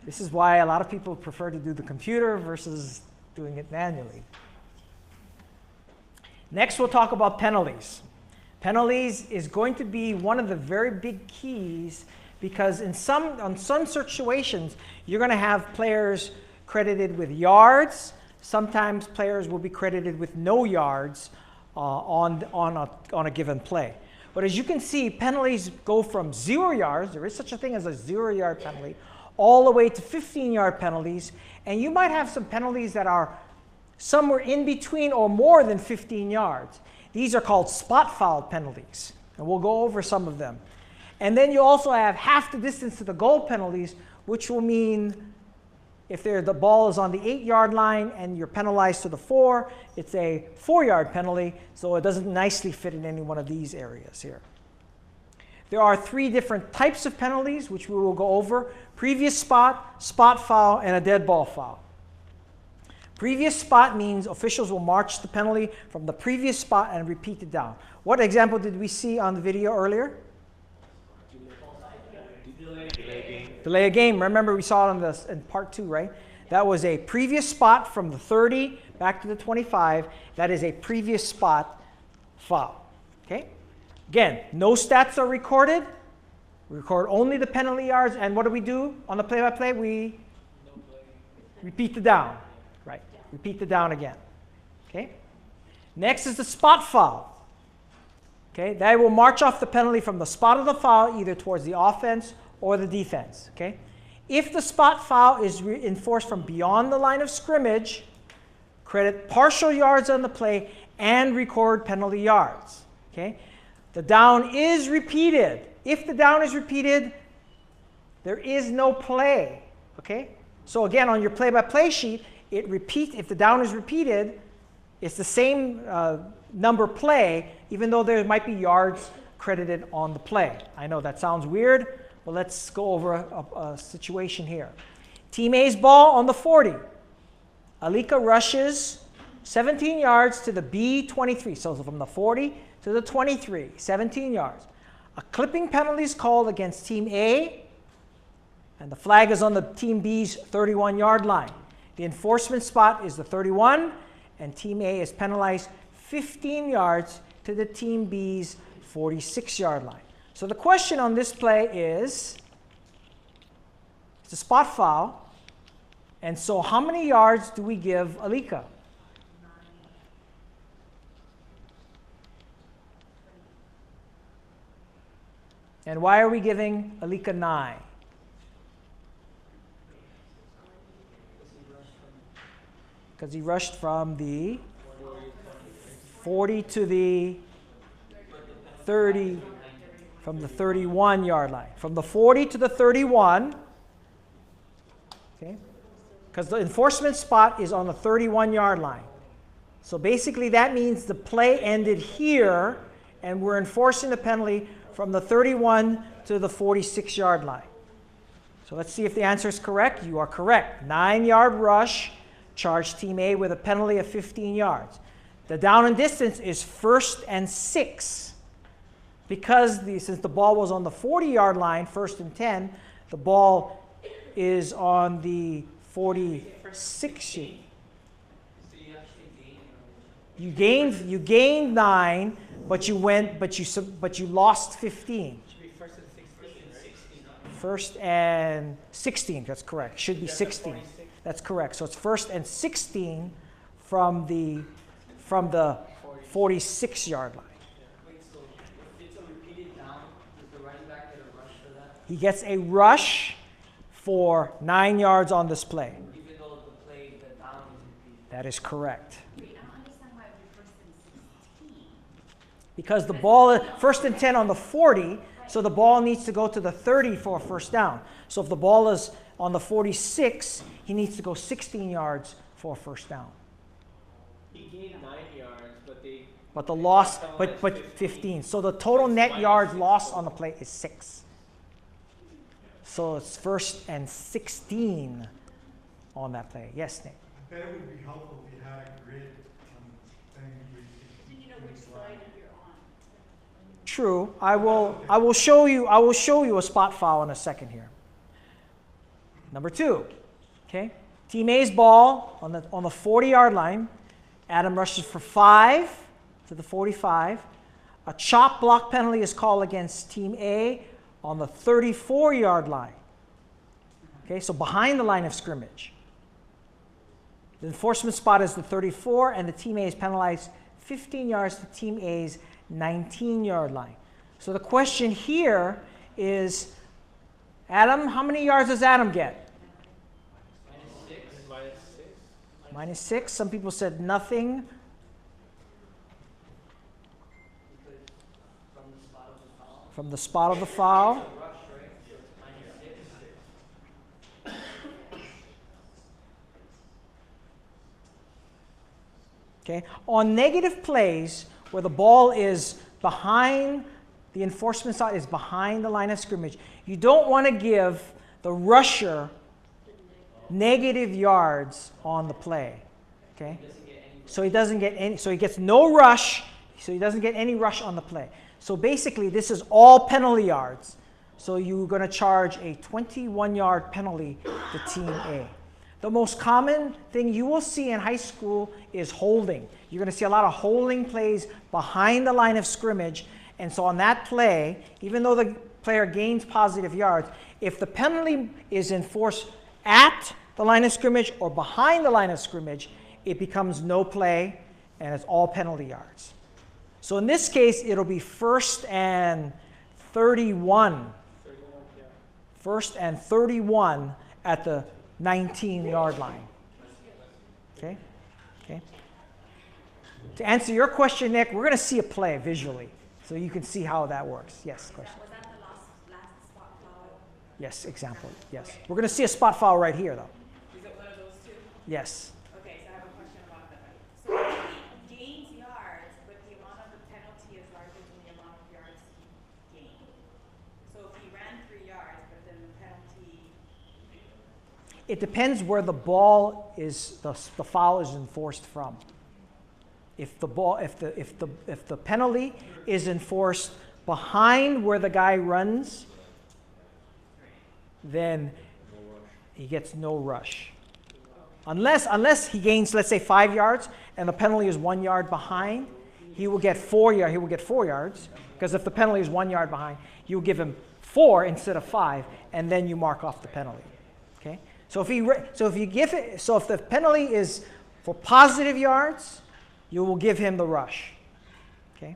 This is why a lot of people prefer to do the computer versus doing it manually. Next, we'll talk about penalties. Penalties is going to be one of the very big keys because on some situations, you're going to have players credited with yards. Sometimes players will be credited with no yards on a given play. But as you can see, penalties go from 0 yards, there is such a thing as a 0-yard penalty, all the way to 15-yard penalties. And you might have some penalties that are somewhere in between or more than 15 yards. These are called spot foul penalties. And we'll go over some of them. And then you also have half the distance to the goal penalties, which will mean if the ball is on the 8-yard line and you're penalized to the 4, it's a 4-yard penalty, so it doesn't nicely fit in any one of these areas here. There are 3 different types of penalties, which we will go over: previous spot, spot foul, and a dead ball foul. Previous spot means officials will march the penalty from the previous spot and repeat it down. What example did we see on the video earlier? Delay a game. Remember, we saw it in part 2, right? That was a previous spot from the 30 back to the 25. That is a previous spot foul. Okay? Again, no stats are recorded. We record only the penalty yards. And what do we do on the play-by-play? We repeat the down. Right. Repeat the down again. Okay? Next is the spot foul. Okay? That will march off the penalty from the spot of the foul either towards the offense or the defense. Okay? If the spot foul is enforced from beyond the line of scrimmage, credit partial yards on the play and record penalty yards. Okay? The down is repeated. If the down is repeated, there is no play. Okay? So again, on your play-by-play sheet, if the down is repeated, it's the same number play, even though there might be yards credited on the play. I know that sounds weird, but let's go over a situation here. Team A's ball on the 40. Alika rushes 17 yards to the B23. So from the 40 to the 23, 17 yards. A clipping penalty is called against Team A, and the flag is on the Team B's 31-yard line. The enforcement spot is the 31, and Team A is penalized 15 yards to the Team B's 46-yard line. So the question on this play is, it's a spot foul, and so how many yards do we give Alika? And why are we giving Alika 9? Because he rushed from the 40 to the 30, from the 31-yard line. From the 40 to the 31, okay? Because the enforcement spot is on the 31-yard line. So basically that means the play ended here, and we're enforcing the penalty from the 31 to the 46-yard line. So let's see if the answer is correct. You are correct. 9-yard rush, charge Team A with a penalty of 15 yards. The down and distance is 1st and 6. Because since the ball was on the 40-yard line, 1st and 10, the ball is on the 46 yard. You gained 9, but you lost 15. First and 16, that's correct. Should be 16. That's correct. So it's 1st and 16 from the 46-yard line. Wait, so if it's a repeated down, does the running back get a rush for that? He gets a rush for 9 yards on this play. Even though the down is repeated. That is correct. Wait, I don't understand why it would be 1st and 16. Because the ball, 1st and 10 on the 40, so the ball needs to go to the 30 for a first down. So if the ball is on the 46, he needs to go 16 yards for a first down. He gained 9 yards, but the loss, but 15. So the total net yards lost on the play is 6. So it's 1st and 16 on that play. Yes, Nick. I bet it would be helpful if you had a grid thing. Did you know which slide you're on? True. I will show you a spot foul in a second here. Number 2. Okay. Team A's ball on the 40-yard line. Adam rushes for 5 to the 45. A chop block penalty is called against Team A on the 34-yard line. Okay, so behind the line of scrimmage. The enforcement spot is the 34, and the Team A is penalized 15 yards to Team A's 19-yard line. So the question here is, Adam, how many yards does Adam get? Minus 6. Some people said nothing. From the spot of the foul. Okay. On negative plays where the ball is behind, the enforcement side is behind the line of scrimmage, you don't want to give the rusher negative yards on the play. Okay? So he doesn't get any, so he gets no rush, so he doesn't get any rush on the play. So basically this is all penalty yards. So you're going to charge a 21-yard penalty to Team A. The most common thing you will see in high school is holding. You're going to see a lot of holding plays behind the line of scrimmage. And so on that play, even though the player gains positive yards, if the penalty is enforced at the line of scrimmage or behind the line of scrimmage, it becomes no play and it's all penalty yards. So in this case, it'll be 1st and 31. 1st and 31 at the 19-yard line. Okay? Okay. To answer your question, Nick, we're going to see a play visually so you can see how that works. Yes, question. Was that the last spot foul? Yes, example. Yes. We're going to see a spot foul right here, though. Is it one of those two? Yes. Okay, so I have a question about that. So he gains yards, but the amount of the penalty is larger than the amount of yards he gained. So if he ran 3 yards, but then the penalty... It depends where the ball is, the foul is enforced from. If the penalty is enforced behind where the guy runs, then he gets no rush. Unless he gains, let's say, 5 yards and the penalty is 1 yard behind, he will get 4 yards. He will get 4 yards because if the penalty is 1 yard behind, you give him 4 instead of 5, and then you mark off the penalty. Okay. So if the penalty is for positive yards, you will give him the rush. Okay.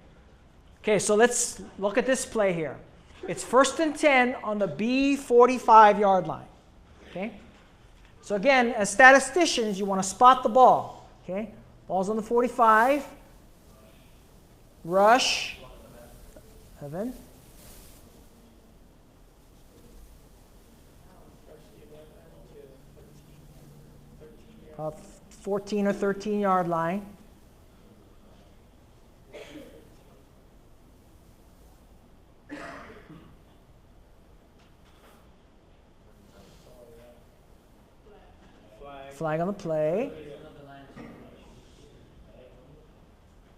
Okay. So let's look at this play here. It's 1st and 10 on the B 45-yard line. Okay. So again, as statisticians, you want to spot the ball. Okay. Ball's on the 45. rush, 11. 14 or 13 yard line. Flag on the play.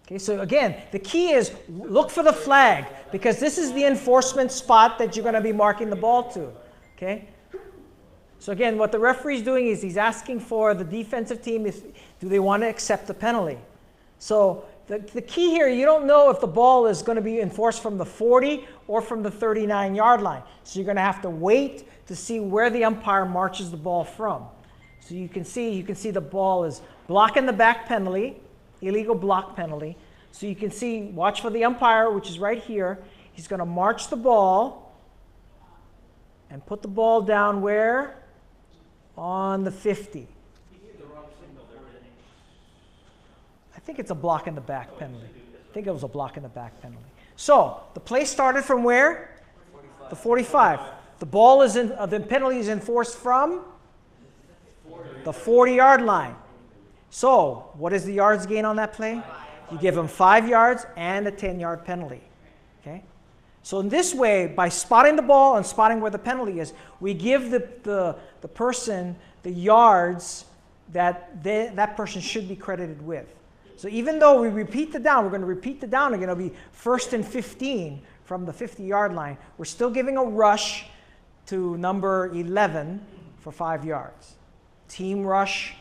Okay, so again, the key is look for the flag because this is the enforcement spot that you're going to be marking the ball to. Okay? So again, what the referee is doing is he's asking for the defensive team do they want to accept the penalty. So the key here, you don't know if the ball is going to be enforced from the 40 or from the 39-yard line. So you're going to have to wait to see where the umpire marches the ball from. So you can see the ball is blocking the back penalty, illegal block penalty. So you can see, watch for the umpire, which is right here. He's going to march the ball and put the ball down where? On the 50. I think it's a block in the back penalty. I think it was a block in the back penalty. So the play started from where? 45. The 45. The ball is the penalty is enforced from the 40-yard line. So what is the yards gain on that play? You give them 5 yards and a 10-yard penalty. Okay. So in this way, by spotting the ball and spotting where the penalty is, we give the person the yards that that person should be credited with. So even though we repeat the down, we're going to repeat the down again. It'll be 1st and 15 from the 50-yard line. We're still giving a rush to number 11 for 5 yards. Team rush,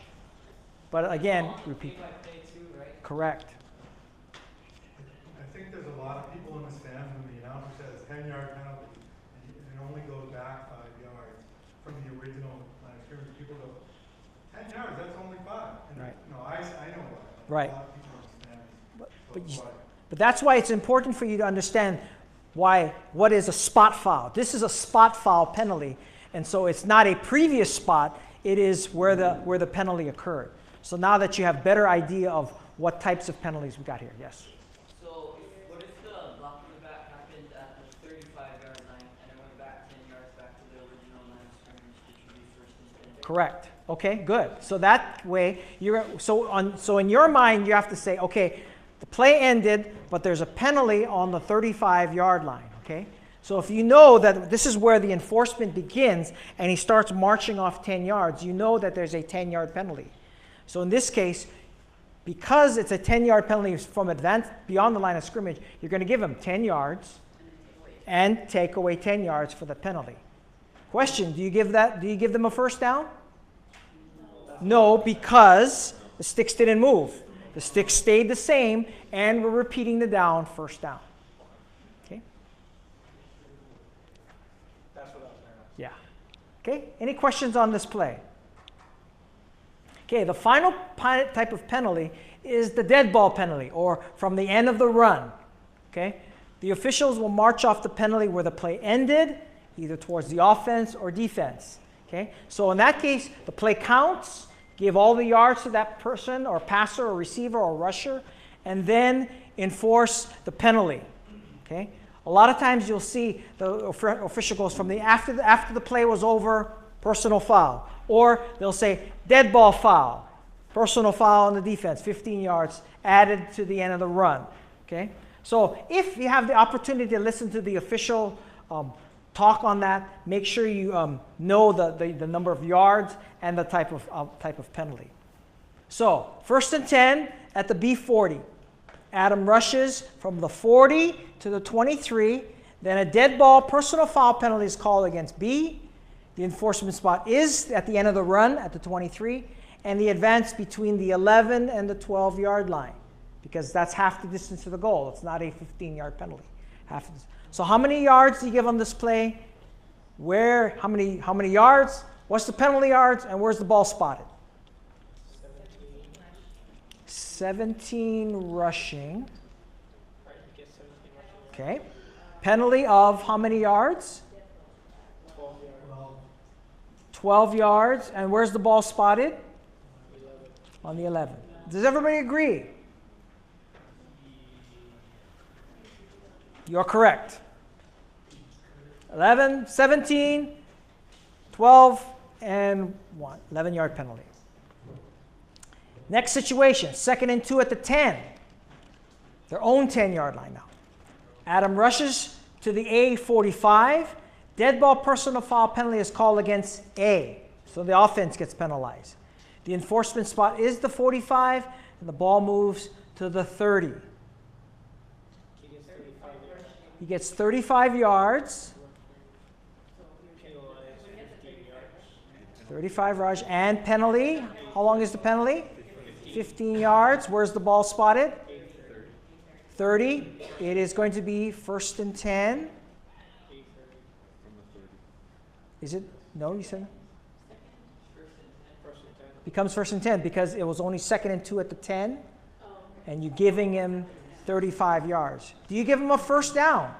but again, repeat. Correct. I think there's a lot of people in the stands when the announcer says 10-yard penalty and it only goes back 5 yards from the original line of scrimmage. People go, 10 yards, that's only 5. And right. No, I know why. Right. A lot of people in the stands. But that's why it's important for you to understand what is a spot foul. This is a spot foul penalty, and so it's not a previous spot. It is where the penalty occurred. So now that you have better idea of what types of penalties we got here, yes. So what if the block in the back happened at the 35-yard line and it went back 10 yards back to the original line of scrimmage, which would be 1st and 10? Correct. Okay, good. So that way so in your mind you have to say, okay, the play ended, but there's a penalty on the 35-yard line. Okay. So if you know that this is where the enforcement begins and he starts marching off 10 yards, you know that there's a 10-yard penalty. So in this case, because it's a 10-yard penalty from advance beyond the line of scrimmage, you're going to give him 10 yards and take away 10 yards for the penalty. Question, do you give them a 1st down? No, because the sticks didn't move. The sticks stayed the same and we're repeating the down 1st down. Yeah. Okay, any questions on this play? Okay, the final type of penalty is the dead ball penalty, or from the end of the run. Okay, the officials will march off the penalty where the play ended, either towards the offense or defense. Okay, so in that case, the play counts, give all the yards to that person, or passer, or receiver, or rusher, and then enforce the penalty. Okay. A lot of times you'll see the official goes from after the play was over, personal foul. Or they'll say dead ball foul, personal foul on the defense, 15 yards added to the end of the run. Okay? So if you have the opportunity to listen to the official talk on that, make sure you know the number of yards and the type of penalty. So 1st and 10 at the B40. Adam rushes from the 40 to the 23. Then a dead ball personal foul penalty is called against B. The enforcement spot is at the end of the run at the 23. And the advance between the 11 and the 12-yard line, because that's half the distance to the goal. It's not a 15-yard penalty. So how many yards do you give on this play? How many yards? What's the penalty yards? And where's the ball spotted? 17 rushing. Okay. Penalty of how many yards? 12 yards. And where's the ball spotted? On the 11. Does everybody agree? You're correct. 11, 17, 12, and 1. 11-yard penalty. Next situation, 2nd and 2 at the 10. Their own 10-yard line now. Adam rushes to the A 45. Dead ball personal foul penalty is called against A. So the offense gets penalized. The enforcement spot is the 45, and the ball moves to the 30. He gets 35 yards. 35 rush and penalty. How long is the penalty? 15 yards. Where's the ball spotted? 30. It is going to be 1st and 10. Is it? No, you said? Becomes 1st and 10 because it was only 2nd and 2 at the 10. And you're giving him 35 yards. Do you give him a first down?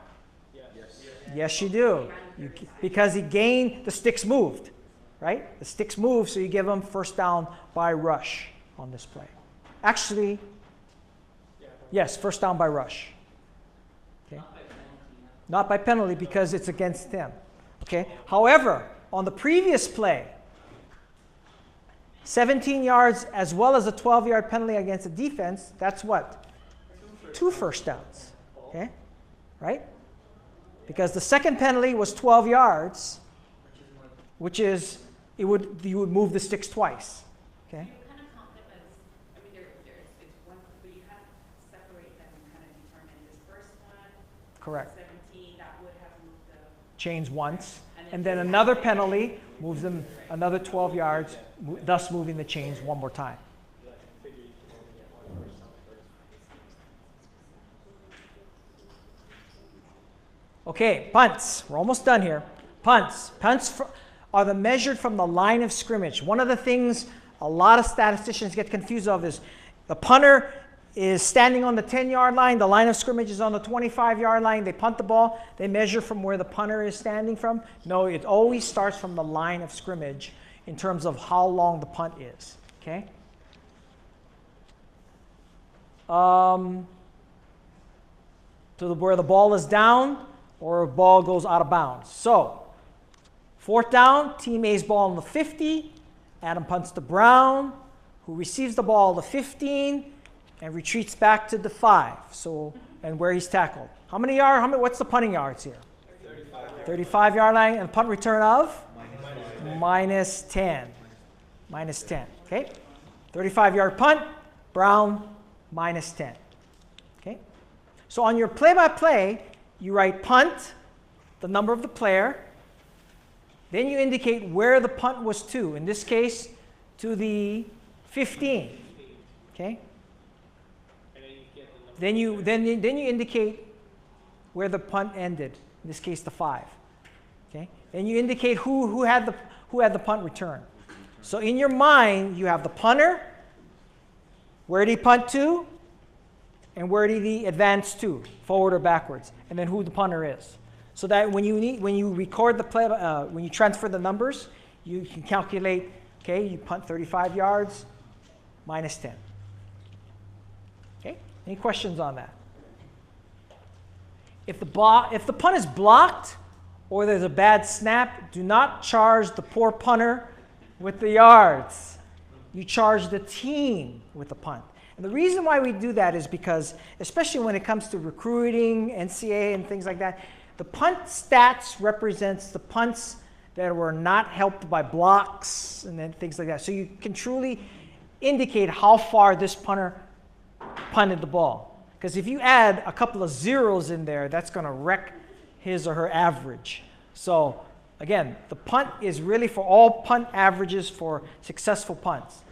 Yes, you do. Because he gained, the sticks moved. Right? The sticks move, so you give him first down by rush on this play. Actually, yes, first down by rush. Okay? Not by penalty because it's against them. Okay? However, on the previous play, 17 yards as well as a 12-yard penalty against the defense, that's what? 2 first downs. Okay? Right? Because the second penalty was 12 yards, which is you would move the sticks twice. Okay? You kind of count them as, I mean, it's one, but you have to separate them and kind of determine this first one. Correct. 17, that would have moved the Chains once, and then another penalty moves them another 12 yards, thus moving the chains one more time. Okay, punts. We're almost done here. Punts. Punts are measured from the line of scrimmage. One of the things a lot of statisticians get confused of is the punter is standing on the 10-yard line. The line of scrimmage is on the 25-yard line. They punt the ball. They measure from where the punter is standing from. No, it always starts from the line of scrimmage in terms of how long the punt is. Okay? To where the ball is down or a ball goes out of bounds. So, 4th down, team A's ball on the 50. Adam punts to Brown, who receives the ball at the 15 and retreats back to the 5. So, and where he's tackled. How many yards? What's the punting yards here? 35-yard line, and punt return of? Minus 10. Minus 10. Okay? 35-yard punt, Brown, minus 10. Okay? So on your play-by-play, you write punt, the number of the player. Then you indicate where the punt was to. In this case, to the 15. Okay? Then you indicate where the punt ended. In this case, the 5. Okay? Then you indicate who had the punt return. So in your mind, you have the punter, where did he punt to, and where did he advance to, forward or backwards, and then who the punter is. So that when you record the play, when you transfer the numbers, you can calculate, okay, you punt 35 yards, minus 10. Okay? Any questions on that? If the punt is blocked or there's a bad snap, do not charge the poor punter with the yards. You charge the team with the punt. And the reason why we do that is because, especially when it comes to recruiting, NCAA, and things like that, the punt stats represents the punts that were not helped by blocks and then things like that. So you can truly indicate how far this punter punted the ball. Because if you add a couple of zeros in there, that's going to wreck his or her average. So again, the punt is really for all punt averages for successful punts.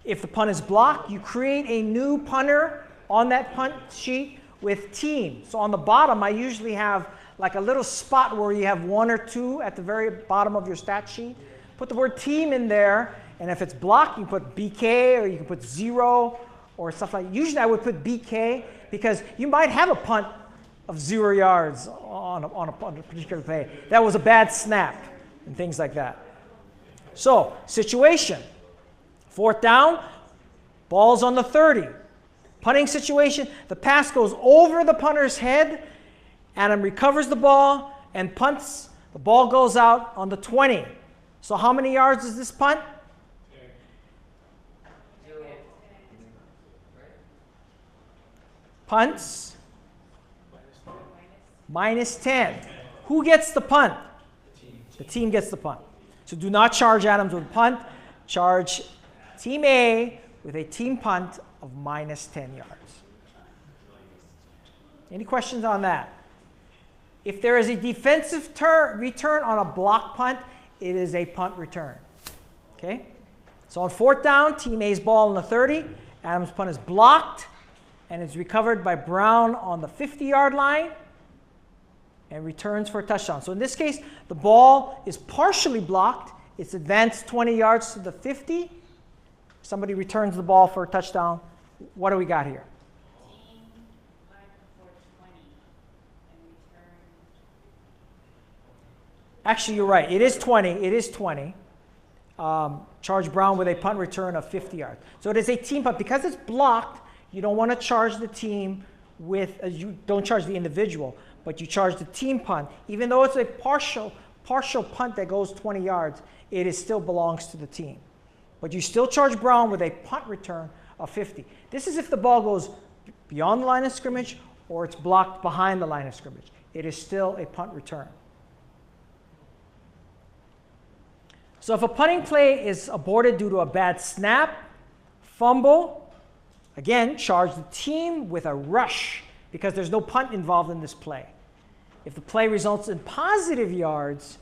If the punt is blocked, you create a new punter on that punt sheet with team. So on the bottom, I usually have like a little spot where you have 1 or 2 at the very bottom of your stat sheet. Put the word team in there, and if it's blocked, you put BK or you can put 0 or stuff like that. Usually I would put BK because you might have a punt of 0 yards on a particular play. That was a bad snap and things like that. So, situation. 4th down, ball's on the 30. Punting situation, the pass goes over the punter's head. Adam recovers the ball and punts. The ball goes out on the 20. So how many yards is this punt? Punts. Minus 10. Who gets the punt? The team gets the punt. So do not charge Adams with a punt. Charge Team A with a team punt of minus 10 yards. Any questions on that? If there is a defensive return on a block punt, it is a punt return. Okay? So on 4th down, Team A's ball on the 30. Adams' punt is blocked and is recovered by Brown on the 50-yard line and returns for a touchdown. So in this case, the ball is partially blocked. It's advanced 20 yards to the 50. Somebody returns the ball for a touchdown. What do we got here? Actually, you're right. It is 20. It is 20. Charge Brown with a punt return of 50 yards. So it is a team punt. Because it's blocked, you don't want to charge the team with, you don't charge the individual, but you charge the team punt. Even though it's a partial punt that goes 20 yards, it still belongs to the team. But you still charge Brown with a punt return of 50. This is if the ball goes beyond the line of scrimmage or it's blocked behind the line of scrimmage. It is still a punt return. So if a punting play is aborted due to a bad snap, fumble, again, charge the team with a rush because there's no punt involved in this play. If the play results in positive yards,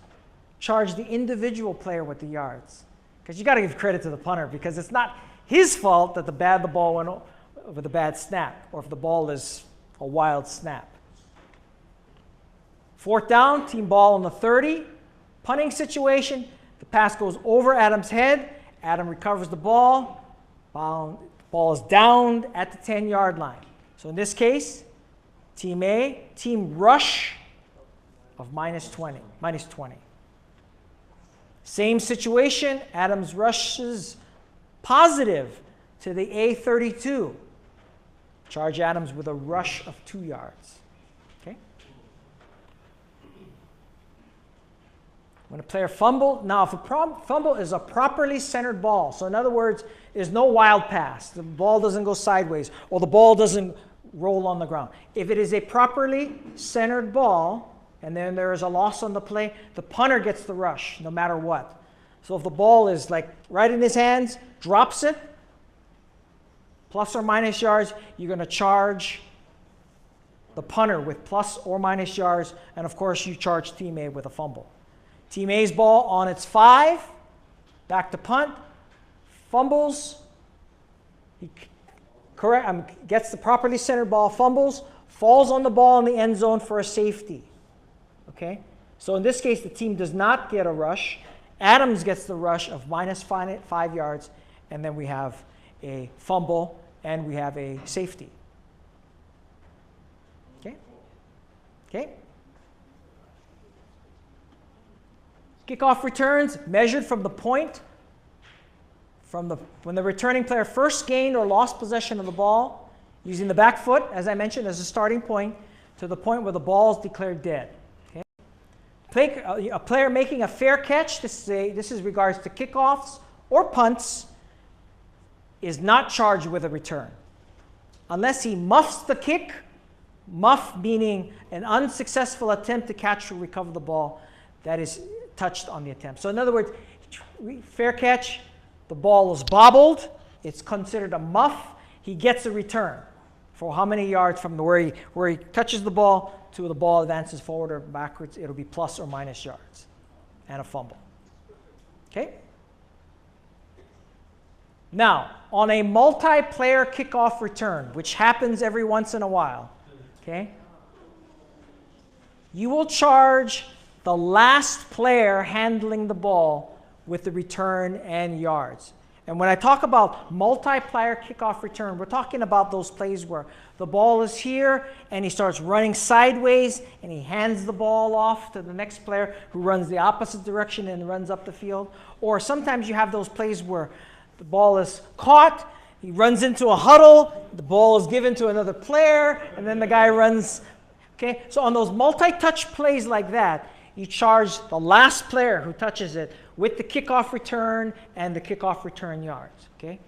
charge the individual player with the yards. Because you got to give credit to the punter because it's not his fault that the ball went over the bad snap or if the ball is a wild snap. 4th down, team ball on the 30. Punting situation, the pass goes over Adam's head. Adam recovers the ball. Ball is downed at the 10-yard line. So in this case, Team A, team rush of minus 20. Same situation, Adams rushes positive to the A32. Charge Adams with a rush of 2 yards. Okay? When a player fumble, now if a fumble is a properly centered ball, so in other words, there's no wild pass, the ball doesn't go sideways, or the ball doesn't roll on the ground. If it is a properly centered ball, and then there is a loss on the play, the punter gets the rush no matter what. So if the ball is like right in his hands, drops it, plus or minus yards, you're going to charge the punter with plus or minus yards, and of course you charge Team A with a fumble. Team A's ball on its 5, back to punt, fumbles, he gets the properly centered ball, fumbles, falls on the ball in the end zone for a safety. Okay? So in this case, the team does not get a rush. Adams gets the rush of minus 5 yards, and then we have a fumble, and we have a safety. Okay? Okay? Kickoff returns measured from the point, when the returning player first gained or lost possession of the ball, using the back foot, as I mentioned, as a starting point, to the point where the ball is declared dead. Okay? A player making a fair catch, this is regards to kickoffs or punts, is not charged with a return. Unless he muffs the kick, muff meaning an unsuccessful attempt to catch or recover the ball that is touched on the attempt. So in other words, fair catch, the ball is bobbled, it's considered a muff, he gets a return. For how many yards from where he touches the ball to the ball advances forward or backwards, it'll be plus or minus yards and a fumble. Okay? Now, on a multiplayer kickoff return, which happens every once in a while, okay, you will charge the last player handling the ball with the return and yards. And when I talk about multiplayer kickoff return, we're talking about those plays where the ball is here and he starts running sideways and he hands the ball off to the next player who runs the opposite direction and runs up the field. Or sometimes you have those plays where the ball is caught, He runs into a huddle, the ball is given to another player, and then the guy runs. Okay, so on those multi-touch plays like that, you charge the last player who touches it with the kickoff return and the kickoff return yards. Okay,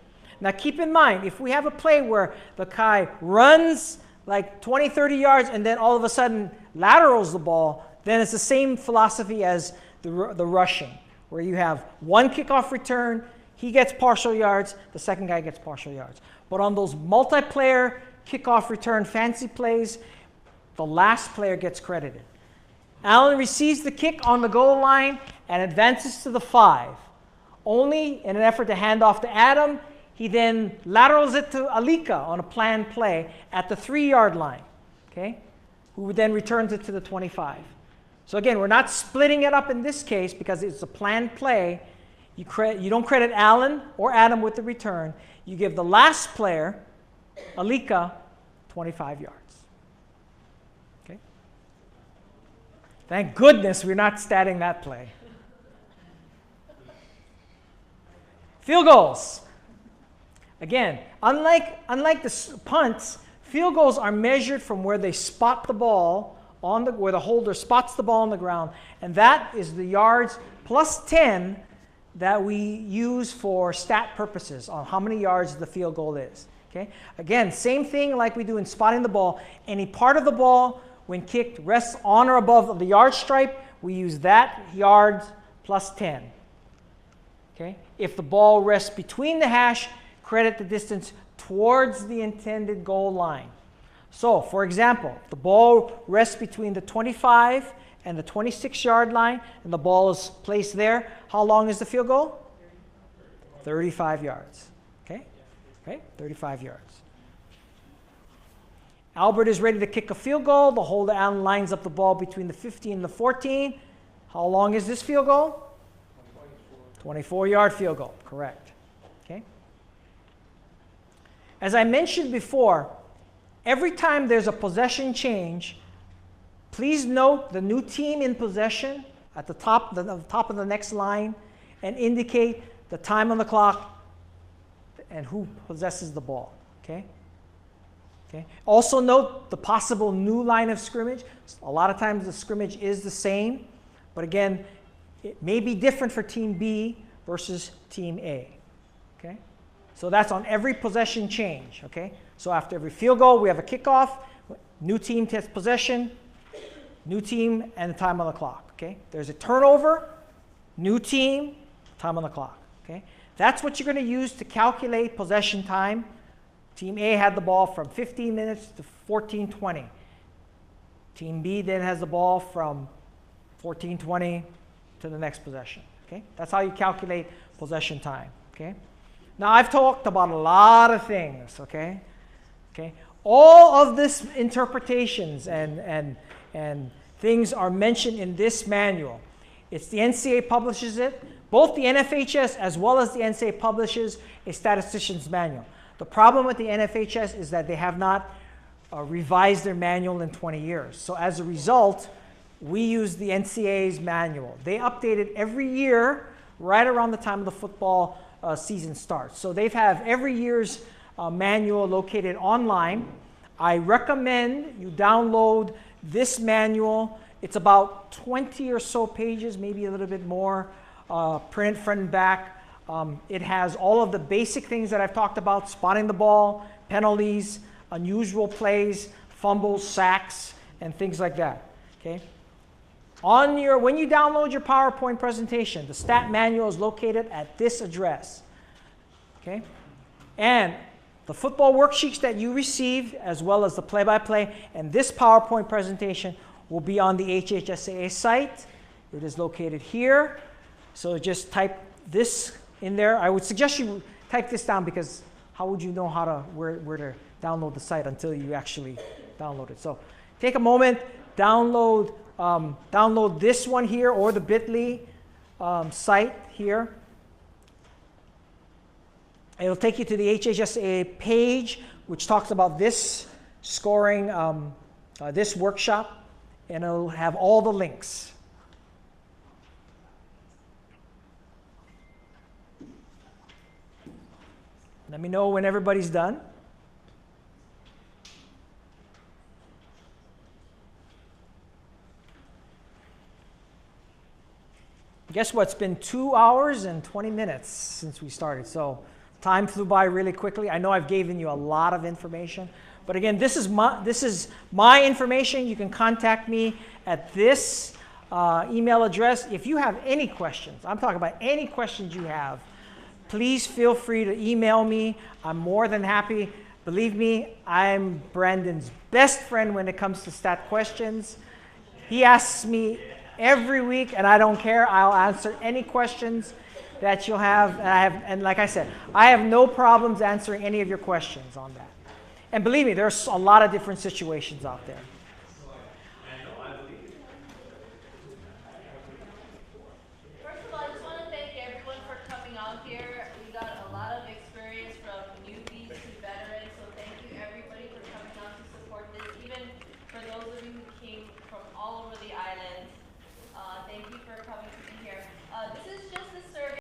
now keep in mind, if we have a play where the guy runs like 20, 30 yards and then all of a sudden laterals the ball, then it's the same philosophy as the rushing, where you have one kickoff return, he gets partial yards, the second guy gets partial yards. But on those multiplayer kickoff return fancy plays, the last player gets credited. Allen receives the kick on the goal line and advances to the 5. Only in an effort to hand off to Adam, he then laterals it to Alika on a planned play at the 3-yard line, okay? Who then returns it to the 25. So again, we're not splitting it up in this case because it's a planned play. You don't credit Allen or Adam with the return. You give the last player, Alika, 25 yards. Okay? Thank goodness we're not statting that play. Field goals. Again, unlike the punts, field goals are measured from where they spot the ball where the holder spots the ball on the ground, and that is the yards plus 10 that we use for stat purposes on how many yards the field goal is. Okay? Again, same thing like we do in spotting the ball. Any part of the ball, when kicked, rests on or above the yard stripe, we use that yards plus 10. Okay? If the ball rests between the hash, credit the distance towards the intended goal line. So, for example, the ball rests between the 25 and the 26-yard line, and the ball is placed there. How long is the field goal? 35 yards. Okay? Okay? 35 yards. Albert is ready to kick a field goal. The holder Allen lines up the ball between the 15 and the 14. How long is this field goal? 24-yard field goal. Correct. Okay? As I mentioned before, every time there's a possession change, please note the new team in possession at the top of the next line and indicate the time on the clock and who possesses the ball. Okay? Okay? Also note the possible new line of scrimmage. A lot of times the scrimmage is the same, but again, it may be different for Team B versus Team A. Okay? So that's on every possession change. Okay? So after every field goal, we have a kickoff, new team takes possession, new team, and the time on the clock. Okay? There's a turnover, new team, time on the clock. Okay? That's what you're going to use to calculate possession time. Team A had the ball from 15 minutes to 14:20. Team B then has the ball from 14:20 to the next possession. Okay? That's how you calculate possession time. Okay? Now I've talked about a lot of things. Okay? Okay? All of this interpretations and things are mentioned in this manual. It's the NCAA publishes it. Both the NFHS as well as the NCAA publishes a statistician's manual. The problem with the NFHS is that they have not revised their manual in 20 years. So as a result, we use the NCAA's manual. They update it every year right around the time of the football season starts. So they have every year's manual located online. I recommend you download this manual. It's about 20 or so pages, maybe a little bit more, print front and back. It has all of the basic things that I've talked about: spotting the ball, penalties, unusual plays, fumbles, sacks, and things like that. Okay? When you download your PowerPoint presentation, the stat manual is located at this address. Okay? And the football worksheets that you received, as well as the play-by-play and this PowerPoint presentation, will be on the HHSAA site. It is located here. So just type this in there. I would suggest you type this down, because how would you know where to download the site until you actually download it? So take a moment, download this one here, or the bit.ly site here. It'll take you to the HHSAA page, which talks about this scoring, this workshop, and it'll have all the links. Let me know when everybody's done. Guess what? It's been 2 hours and 20 minutes since we started. So time flew by really quickly. I know I've given you a lot of information. But again, this is my information. You can contact me at this email address. If you have any questions, I'm talking about any questions you have, please feel free to email me. I'm more than happy. Believe me, I'm Brandon's best friend when it comes to stat questions. He asks me every week, and I don't care. I'll answer any questions that you'll have. And like I said, I have no problems answering any of your questions on that. And believe me, there's a lot of different situations out there. First of all, I just want to thank everyone for coming out here. We got a lot of experience from newbies to veterans, so thank you everybody for coming out to support this. Even for those of you who came from all over the island, thank you for coming to be here. This is just a survey.